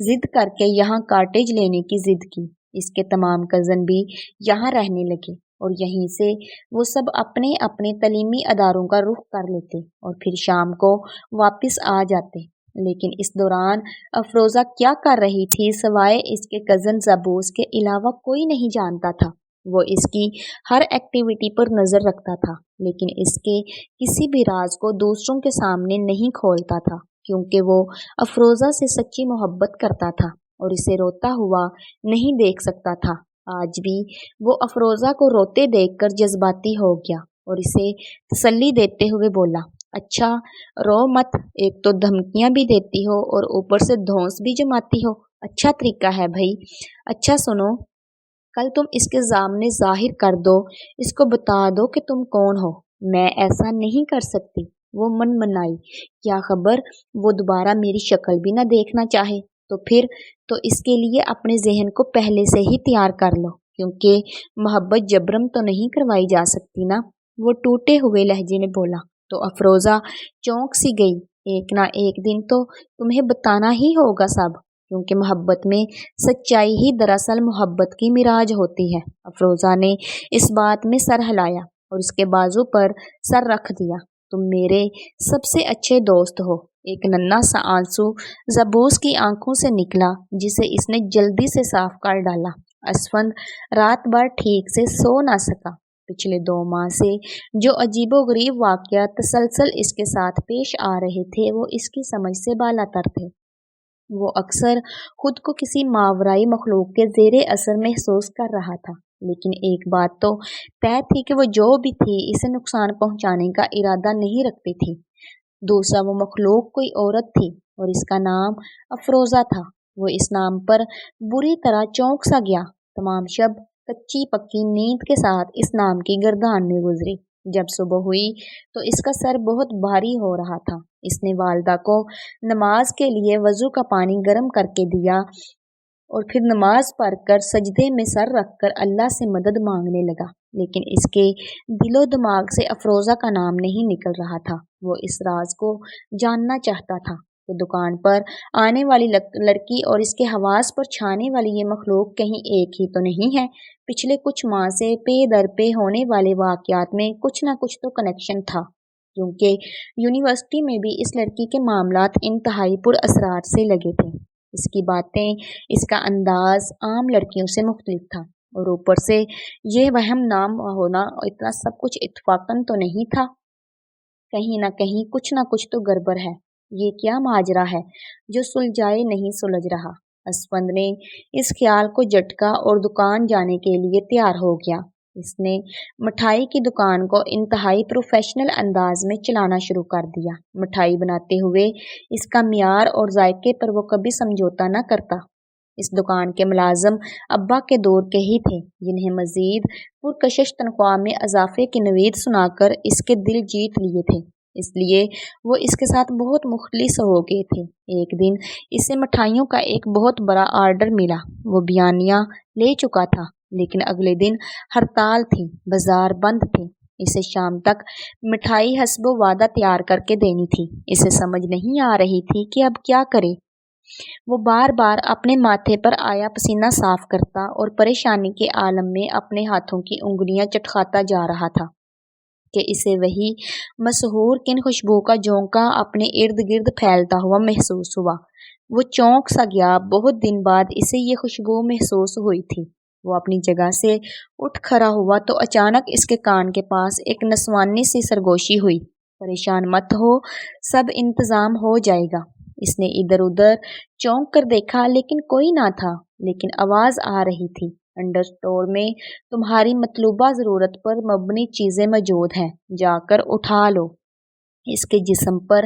ضد کر کے یہاں کاٹیج لینے کی ضد کی۔ اس کے تمام کزن بھی یہاں رہنے لگے اور یہیں سے وہ سب اپنے اپنے تعلیمی اداروں کا رخ کر لیتے اور پھر شام کو واپس آ جاتے۔ لیکن اس دوران افروزہ کیا کر رہی تھی سوائے اس کے کزن زابوس کے علاوہ کوئی نہیں جانتا تھا۔ وہ اس کی ہر ایکٹیویٹی پر نظر رکھتا تھا، لیکن اس کے کسی بھی راز کو دوسروں کے سامنے نہیں کھولتا تھا، کیونکہ وہ افروزہ سے سچی محبت کرتا تھا اور اسے روتا ہوا نہیں دیکھ سکتا تھا۔ آج بھی وہ افروزہ کو روتے دیکھ کر جذباتی ہو گیا اور اسے تسلی دیتے ہوئے بولا، اچھا رو مت، ایک تو دھمکیاں بھی دیتی ہو اور اوپر سے دھونس بھی جماتی ہو، اچھا طریقہ ہے بھائی۔ اچھا سنو، کل تم اس کے سامنے ظاہر کر دو، اس کو بتا دو کہ تم کون ہو۔ میں ایسا نہیں کر سکتی، وہ من منائی، کیا خبر وہ دوبارہ میری شکل بھی نہ دیکھنا چاہے، تو پھر تو اس کے لیے اپنے ذہن کو پہلے سے ہی تیار کر لو، کیونکہ محبت جبرن تو نہیں کروائی جا سکتی نا، وہ ٹوٹے ہوئے لہجے میں بولا۔ تو افروزہ چونک سی گئی، ایک نہ ایک دن تو تمہیں بتانا ہی ہوگا سب، کیونکہ محبت میں سچائی ہی دراصل محبت کی معراج ہوتی ہے۔ افروزہ نے اس بات میں سر ہلایا اور اس کے بازو پر سر رکھ دیا۔ تم میرے سب سے اچھے دوست ہو۔ ایک ننھا سا آنسو زابوس کی آنکھوں سے نکلا جسے اس نے جلدی سے صاف کر ڈالا۔ اسفند رات بھر ٹھیک سے سو نہ سکا۔ پچھلے 2 ماہ سے جو عجیب و غریب واقعات تسلسل اس کے ساتھ پیش آ رہے تھے وہ اس کی سمجھ سے بالاتر تھے۔ وہ اکثر خود کو کسی ماورائی مخلوق کے زیر اثر محسوس کر رہا تھا، لیکن ایک بات تو طے تھی کہ وہ جو بھی تھی اسے نقصان پہنچانے کا ارادہ نہیں رکھتی تھی۔ دوسرا، وہ مخلوق کوئی عورت تھی اور اس کا نام افروزہ تھا۔ وہ اس نام پر بری طرح چونک سا گیا۔ تمام شب کچی پکی نیند کے ساتھ اس نام کی گردان میں گزری۔ جب صبح ہوئی تو اس کا سر بہت بھاری ہو رہا تھا۔ اس نے والدہ کو نماز کے لیے وضو کا پانی گرم کر کے دیا اور پھر نماز پڑھ کر سجدے میں سر رکھ کر اللہ سے مدد مانگنے لگا، لیکن اس کے دل و دماغ سے افروزہ کا نام نہیں نکل رہا تھا۔ وہ اس راز کو جاننا چاہتا تھا کہ دکان پر آنے والی لڑکی اور اس کے حواس پر چھانے والی یہ مخلوق کہیں ایک ہی تو نہیں ہے۔ پچھلے کچھ ماہ سے پے در پے ہونے والے واقعات میں کچھ نہ کچھ تو کنیکشن تھا، کیونکہ یونیورسٹی میں بھی اس لڑکی کے معاملات انتہائی پر اسرار سے لگے تھے۔ اس کی باتیں، اس کا انداز عام لڑکیوں سے مختلف تھا، اور اوپر سے یہ وہم نام ہونا، اتنا سب کچھ اتفاقاً تو نہیں تھا۔ کہیں نہ کہیں کچھ نہ کچھ تو گڑبڑ ہے۔ یہ کیا ماجرا ہے جو سلجھائے نہیں سلجھ رہا؟ اسفند نے اس خیال کو جھٹکا اور دکان جانے کے لیے تیار ہو گیا۔ اس نے مٹھائی کی دکان کو انتہائی پروفیشنل انداز میں چلانا شروع کر دیا۔ مٹھائی بناتے ہوئے اس کا معیار اور ذائقے پر وہ کبھی سمجھوتا نہ کرتا۔ اس دکان کے ملازم ابا کے دور کے ہی تھے، جنہیں مزید پرکشش تنخواہ میں اضافے کی نوید سنا کر اس کے دل جیت لیے تھے، اس لیے وہ اس کے ساتھ بہت مخلص ہو گئے تھے۔ ایک دن اسے مٹھائیوں کا ایک بہت بڑا آرڈر ملا۔ وہ بیانیہ لے چکا تھا، لیکن اگلے دن ہڑتال تھی، بازار بند تھے۔ اسے شام تک مٹھائی حسب و وعدہ تیار کر کے دینی تھی۔ اسے سمجھ نہیں آ رہی تھی کہ اب کیا کرے۔ وہ بار بار اپنے ماتھے پر آیا پسینہ صاف کرتا اور پریشانی کے عالم میں اپنے ہاتھوں کی انگلیاں چٹکھاتا جا رہا تھا کہ اسے وہی مسحور کن خوشبو کا جھونکا اپنے ارد گرد پھیلتا ہوا محسوس ہوا۔ وہ چونک سا گیا۔ بہت دن بعد اسے یہ خوشبو محسوس ہوئی تھی۔ وہ اپنی جگہ سے اٹھ کھڑا ہوا تو اچانک اس کے کان کے پاس ایک نسوانی سی سرگوشی ہوئی۔ پریشان مت ہو، سب انتظام ہو جائے گا۔ اس نے ادھر ادھر چونک کر دیکھا لیکن کوئی نہ تھا، لیکن آواز آ رہی تھی، انڈر اسٹور میں تمہاری مطلوبہ ضرورت پر مبنی چیزیں موجود ہیں، جا کر اٹھا لو۔ اس کے جسم پر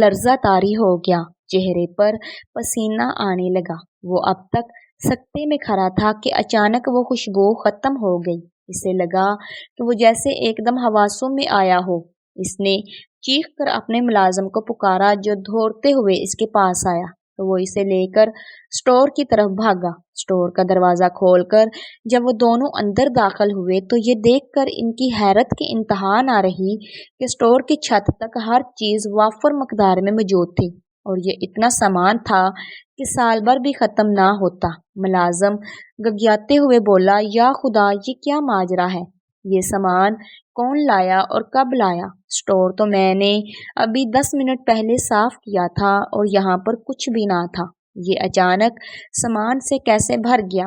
لرزہ طاری ہو گیا، چہرے پر پسینہ آنے لگا۔ وہ اب تک سکتے میں کھڑا تھا کہ اچانک وہ خوشبو ختم ہو گئی۔ اسے لگا کہ وہ جیسے ایک دم حواسوں میں آیا ہو۔ اس نے चीख कर अपने मुलाजिम को पुकारा जो दौड़ते हुए इसके पास आया, तो वो इसे लेकर स्टोर की तरफ भागा। स्टोर का दरवाज़ा खोलकर जब वो दोनों अंदर दाखिल हुए तो ये देखकर इनकी हैरत की इंतहा ना रही कि स्टोर की छत तक हर चीज़ वाफर मकदार में मौजूद थी और ये इतना सामान था कि साल भर भी ख़त्म ना होता। मुलाजिम गगियाते हुए बोला, या खुदा, ये क्या माजरा है? ये सामान कौन लाया और कब लाया? स्टोर तो मैंने अभी 10 मिनट पहले साफ किया था और यहाँ पर कुछ भी ना था। ये अचानक सामान से कैसे भर गया?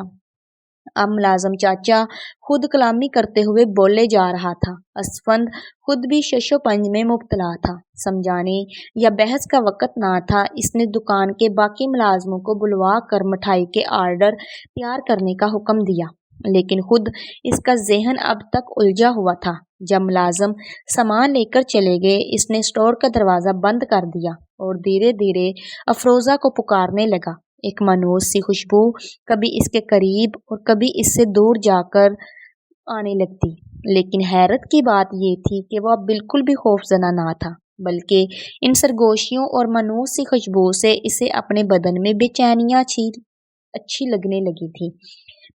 अब मुलाजिम चाचा खुद कलामी करते हुए बोले जा रहा था। असफंद खुद भी शशोपंज में मुब्तला था। समझाने या बहस का वक़्त ना था। इसने दुकान के बाकी मुलाजमों को बुलवा कर मिठाई के आर्डर तैयार करने का हुक्म दिया, लेकिन खुद इसका ज़हन अब तक उलझा हुआ था। जब मुलाजिम सामान लेकर चले गए, इसने स्टोर का दरवाज़ा बंद कर दिया और धीरे धीरे अफरोज़ा को पुकारने लगा। एक मनहूस सी खुशबू कभी इसके करीब और कभी इससे दूर जाकर आने लगती, लेकिन हैरत की बात ये थी कि वह बिल्कुल भी खौफजदा ना था, बल्कि इन सरगोशियों और मनहूस सी खुशबू से इसे अपने बदन में बेचैनियाँ अच्छी लगने लगी थी।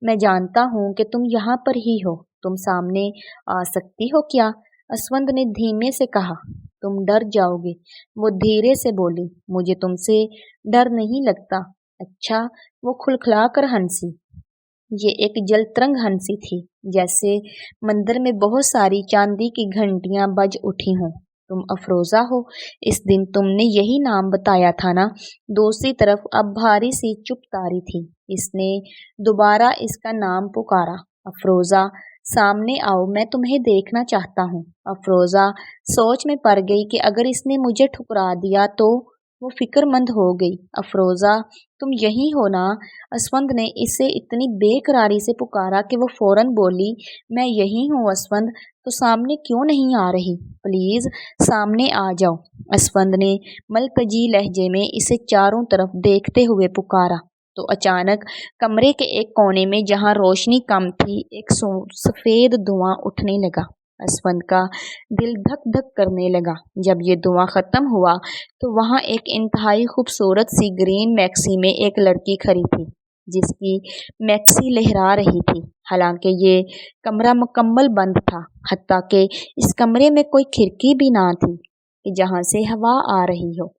मैं जानता हूँ कि तुम यहाँ पर ही हो, तुम सामने आ सकती हो क्या? असवंद ने धीमे से कहा। तुम डर जाओगे, वो धीरे से बोली। मुझे तुमसे डर नहीं लगता। अच्छा, वो खुलखला कर हंसी। ये एक जलतरंग हंसी थी, जैसे मंदिर में बहुत सारी चांदी की घंटियां बज उठी हों। तुम अफरोज़ा हो, इस दिन तुमने यही नाम बताया था ना? दूसरी तरफ अब भारी सी चुप तारी थी। इसने दोबारा इसका नाम पुकारा। अफरोज़ा, सामने आओ, मैं तुम्हें देखना चाहता हूँ। अफरोज़ा सोच में पड़ गई कि अगर इसने मुझे ठुकरा दिया तो। वो फिक्रमंद हो गई। अफरोज़ा, तुम यही हो ना? असवंद ने इसे इतनी बेकरारी से पुकारा कि वो फौरन बोली, मैं यही हूँ असवंद, तो सामने क्यों नहीं आ रही? प्लीज़ सामने आ जाओ। असवंद ने मलतजी लहजे में इसे चारों तरफ देखते हुए पुकारा, तो अचानक कमरे के एक कोने में जहाँ रोशनी कम थी, एक सफ़ेद धुआं उठने लगा। असवंद का दिल धक धक करने लगा। जब ये धुआं ख़त्म हुआ तो वहाँ एक इंतहाई खूबसूरत सी ग्रीन मैक्सी में एक लड़की खड़ी थी, जिसकी मैक्सी लहरा रही थी। हालांकि ये कमरा मुकम्मल बंद था, हत्ता कि इस कमरे में कोई खिड़की भी ना थी कि जहाँ से हवा आ रही हो,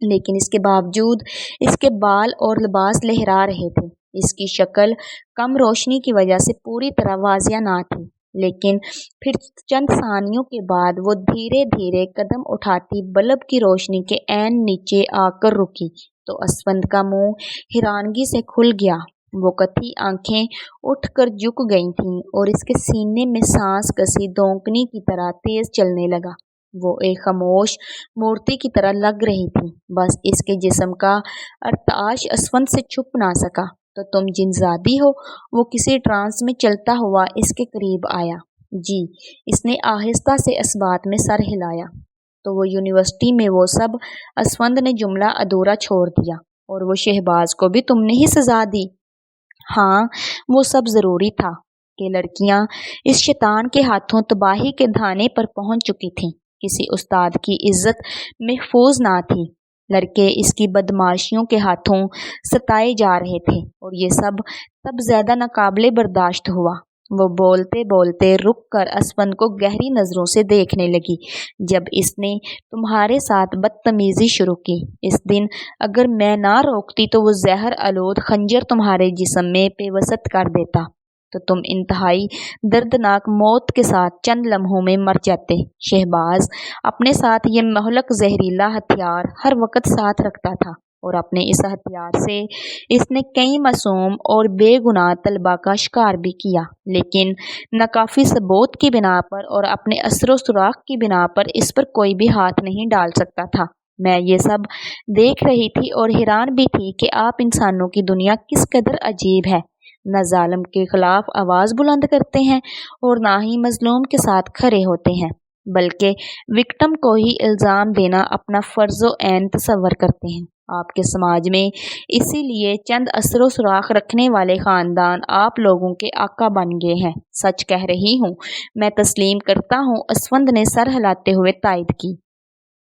लेकिन इसके बावजूद इसके बाल और लिबास लहरा रहे थे। इसकी शक्ल कम रोशनी की वजह से पूरी तरह वाजिया ना थी, लेकिन फिर चंद सानियों के बाद वो धीरे धीरे कदम उठाती बल्ब की रोशनी के ऐन नीचे आकर रुकी, तो असवंद का मुंह हैरानगी से खुल गया। वो कथी आंखें उठकर झुक गई थीं और इसके सीने में सांस कसी धोंकनी की तरह तेज चलने लगा। वो एक खामोश मूर्ति की तरह लग रही थी। बस इसके जिस्म का अरताश असवंद से छुप ना सका। तो तुम जिनजादी हो? वो किसी ट्रांस में चलता हुआ इसके करीब आया। जी, इसने आहिस्ता से इस बात में सर हिलाया। तो वो यूनिवर्सिटी में वो सब? असवंद ने जुमला अधूरा छोड़ दिया। और वो शहबाज को भी तुमने ही सजा दी? हाँ, वो सब ज़रूरी था कि लड़कियां इस शैतान के हाथों तबाही के धाने पर पहुंच चुकी थीं। किसी उस्ताद की इज्जत महफूज ना थी। लड़के इसकी बदमाशियों के हाथों सताए जा रहे थे और ये सब तब ज़्यादा नाकाबिले बर्दाश्त हुआ। वो बोलते बोलते रुक कर असफंद को गहरी नज़रों से देखने लगी। जब इसने तुम्हारे साथ बदतमीज़ी शुरू की इस दिन, अगर मैं ना रोकती तो वो जहर आलूद खंजर तुम्हारे जिस्म में पेवसत कर देता, तो तुम इंतहाई दर्दनाक मौत के साथ चंद लम्हों में मर जाते। शहबाज अपने साथ ये महलक जहरीला हथियार हर वक्त साथ रखता था और अपने इस हथियार से इसने कई मासूम और बेगुनाह तलबा का शिकार भी किया, लेकिन नाकाफी सबूत की बिना पर और अपने असर सुराख की बिना पर इस पर कोई भी हाथ नहीं डाल सकता था। मैं ये सब देख रही थी और हैरान भी थी कि आप इंसानों की दुनिया किस कदर अजीब है। न जालिम के खिलाफ आवाज़ बुलंद करते हैं और ना ही मजलूम के साथ खड़े होते हैं, बल्कि विक्टिम को ही इल्ज़ाम देना अपना फ़र्ज़ो ऐन तस्वर करते हैं। आपके समाज में इसीलिए चंद असर सुराख रखने वाले ख़ानदान आप लोगों के आका बन गए हैं। सच कह रही हूँ, मैं तस्लीम करता हूँ। असफंद ने सर हिलाते हुए तायद की।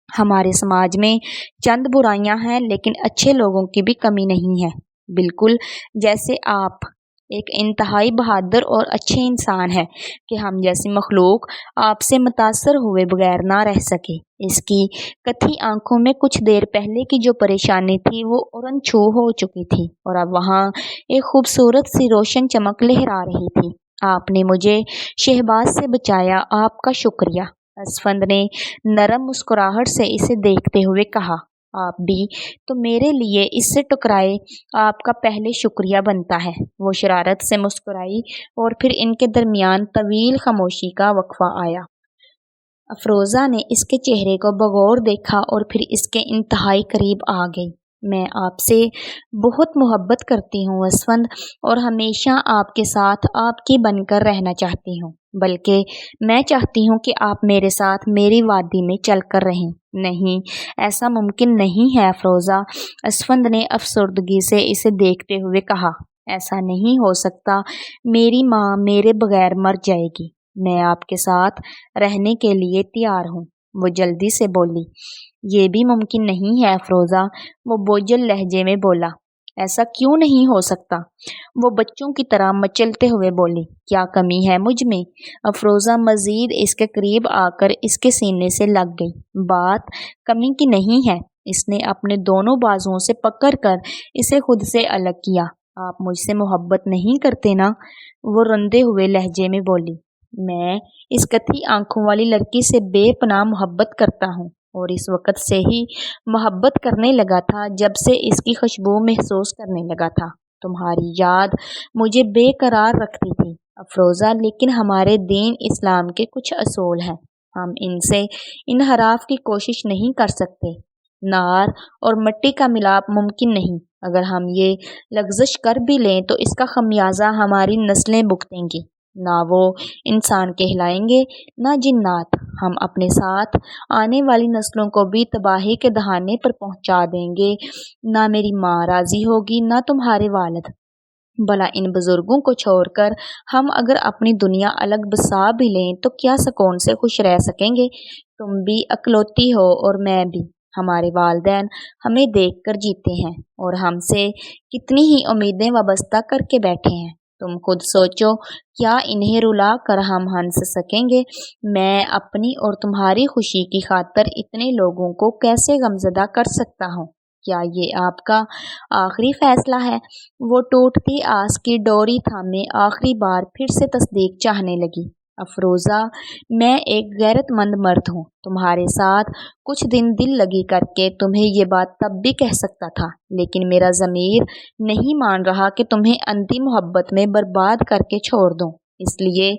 ہمارے سماج میں چند برائیاں ہیں لیکن اچھے لوگوں کی بھی کمی نہیں ہے، بالکل جیسے آپ ایک انتہائی بہادر اور اچھے انسان ہے کہ ہم جیسی مخلوق آپ سے متاثر ہوئے بغیر نہ رہ سکے۔ اس کی کتھی آنکھوں میں کچھ دیر پہلے کی جو پریشانی تھی وہ اورن چھو ہو چکی تھی اور اب وہاں ایک خوبصورت سی روشن چمک لہرا رہی تھی۔ آپ نے مجھے شہباز سے بچایا، آپ کا شکریہ، اسفند نے نرم مسکراہٹ سے اسے دیکھتے ہوئے کہا۔ آپ بھی تو میرے لیے اس سے ٹکرائے آپ کا پہلے شکریہ بنتا ہے۔ وہ شرارت سے مسکرائی اور پھر ان کے درمیان طویل خاموشی کا وقفہ آیا۔ افروزہ نے اس کے چہرے کو بغور دیکھا اور پھر اس کے انتہائی قریب آ گئی۔ میں آپ سے بہت محبت کرتی ہوں اسفند، اور ہمیشہ آپ کے ساتھ آپ کی بن کر رہنا چاہتی ہوں، بلکہ میں چاہتی ہوں کہ آپ میرے ساتھ میری وادی میں چل کر رہیں۔ نہیں، ایسا ممکن نہیں ہے افروزہ، اسفند نے افسردگی سے اسے دیکھتے ہوئے کہا۔ ایسا نہیں ہو سکتا، میری ماں میرے بغیر مر جائے گی، میں آپ کے ساتھ رہنے کے لیے تیار ہوں، وہ جلدی سے بولی۔ یہ بھی ممکن نہیں ہے افروزہ، وہ بوجھل لہجے میں بولا۔ ایسا کیوں نہیں ہو سکتا؟ وہ بچوں کی طرح مچلتے ہوئے بولی۔ کیا کمی ہے مجھ میں؟ افروزہ مزید اس کے قریب آ کر اس کے سینے سے لگ گئی۔ بات کمی کی نہیں ہے، اس نے اپنے دونوں بازوؤں سے پکڑ کر اسے خود سے الگ کیا۔ آپ مجھ سے محبت نہیں کرتے نا؟ وہ رندے ہوئے لہجے میں بولی۔ میں اس کتھی آنکھوں والی لڑکی سے بے پناہ محبت کرتا ہوں، اور اس وقت سے ہی محبت کرنے لگا تھا جب سے اس کی خوشبو محسوس کرنے لگا تھا۔ تمہاری یاد مجھے بے قرار رکھتی تھی افروزہ، لیکن ہمارے دین اسلام کے کچھ اصول ہیں، ہم ان سے انحراف کی کوشش نہیں کر سکتے۔ نار اور مٹی کا ملاپ ممکن نہیں، اگر ہم یہ لغزش کر بھی لیں تو اس کا خمیازہ ہماری نسلیں بھگتیں گی، نہ وہ انسان کہلائیں گے نہ جنات۔ ہم اپنے ساتھ آنے والی نسلوں کو بھی تباہی کے دہانے پر پہنچا دیں گے، نہ میری ماں راضی ہوگی نہ تمہارے والد۔ بھلا ان بزرگوں کو چھوڑ کر ہم اگر اپنی دنیا الگ بسا بھی لیں تو کیا سکون سے خوش رہ سکیں گے؟ تم بھی اکلوتی ہو اور میں بھی، ہمارے والدین ہمیں دیکھ کر جیتے ہیں اور ہم سے کتنی ہی امیدیں وابستہ کر کے بیٹھے ہیں۔ تم خود سوچو، کیا انہیں رلا کر ہم ہنس سکیں گے؟ میں اپنی اور تمہاری خوشی کی خاطر اتنے لوگوں کو کیسے غمزدہ کر سکتا ہوں؟ کیا یہ آپ کا آخری فیصلہ ہے؟ وہ ٹوٹتی آس کی ڈوری تھامے آخری بار پھر سے تصدیق چاہنے لگی۔ افروزہ، میں ایک غیرت مند مرد ہوں، تمہارے ساتھ کچھ دن دل لگی کر کے تمہیں یہ بات تب بھی کہہ سکتا تھا، لیکن میرا ضمیر نہیں مان رہا کہ تمہیں اندھی محبت میں برباد کر کے چھوڑ دوں، اس لیے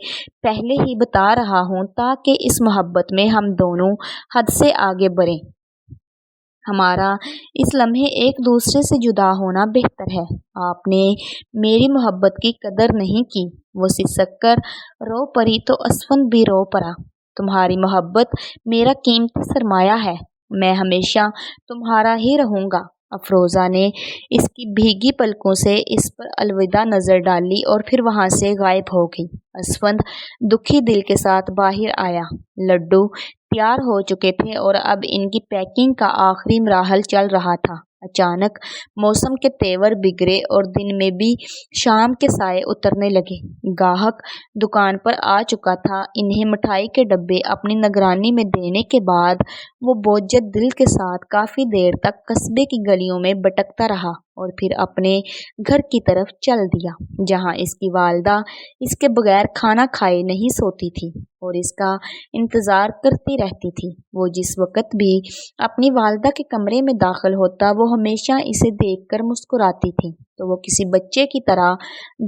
پہلے ہی بتا رہا ہوں تاکہ اس محبت میں ہم دونوں حد سے آگے بڑھیں۔ ہمارا اس لمحے ایک دوسرے سے جدا ہونا بہتر ہے۔ آپ نے میری محبت کی قدر نہیں کی۔ وہ سسک کر رو پڑی تو اسفند بھی رو پڑا۔ تمہاری محبت میرا قیمتی سرمایہ ہے، میں ہمیشہ تمہارا ہی رہوں گا۔ افروزہ نے اس کی بھیگی پلکوں سے اس پر الوداع نظر ڈالی اور پھر وہاں سے غائب ہو گئی۔ اسفند دکھی دل کے ساتھ باہر آیا۔ لڈو تیار ہو چکے تھے اور اب ان کی پیکنگ کا آخری مراحل چل رہا تھا۔ اچانک موسم کے تیور بگڑے اور دن میں بھی شام کے سائے اترنے لگے۔ گاہک دکان پر آ چکا تھا۔ انہیں مٹھائی کے ڈبے اپنی نگرانی میں دینے کے بعد وہ بوجھل دل کے ساتھ کافی دیر تک قصبے کی گلیوں میں بھٹکتا رہا اور پھر اپنے گھر کی طرف چل دیا، جہاں اس کی والدہ اس کے بغیر کھانا کھائے نہیں سوتی تھی اور اس کا انتظار کرتی رہتی تھی۔ وہ جس وقت بھی اپنی والدہ کے کمرے میں داخل ہوتا وہ ہمیشہ اسے دیکھ کر مسکراتی تھی، تو وہ کسی بچے کی طرح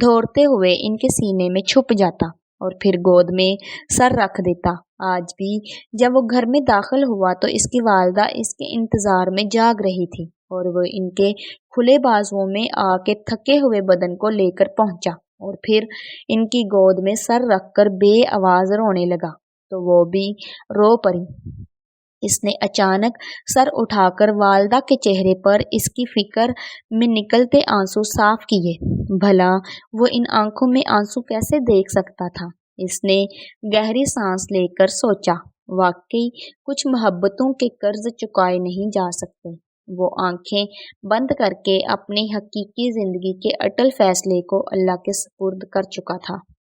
دوڑتے ہوئے ان کے سینے میں چھپ جاتا اور پھر گود میں سر رکھ دیتا۔ آج بھی جب وہ گھر میں داخل ہوا تو اس کی والدہ اس کے انتظار میں جاگ رہی تھی اور وہ ان کے کھلے بازوؤں میں آ کے تھکے ہوئے بدن کو لے کر پہنچا اور پھر ان کی گود میں سر رکھ کر بے آواز رونے لگا تو وہ بھی رو پڑی۔ اس نے اچانک سر اٹھا کر والدہ کے چہرے پر اس کی فکر میں نکلتے آنسو صاف کیے۔ بھلا وہ ان آنکھوں میں آنسو کیسے دیکھ سکتا تھا؟ اس نے گہری سانس لے کر سوچا۔ واقعی کچھ محبتوں کے قرض چکائے نہیں جا سکتے۔ وہ آنکھیں بند کر کے اپنی حقیقی زندگی کے اٹل فیصلے کو اللہ کے سپرد کر چکا تھا۔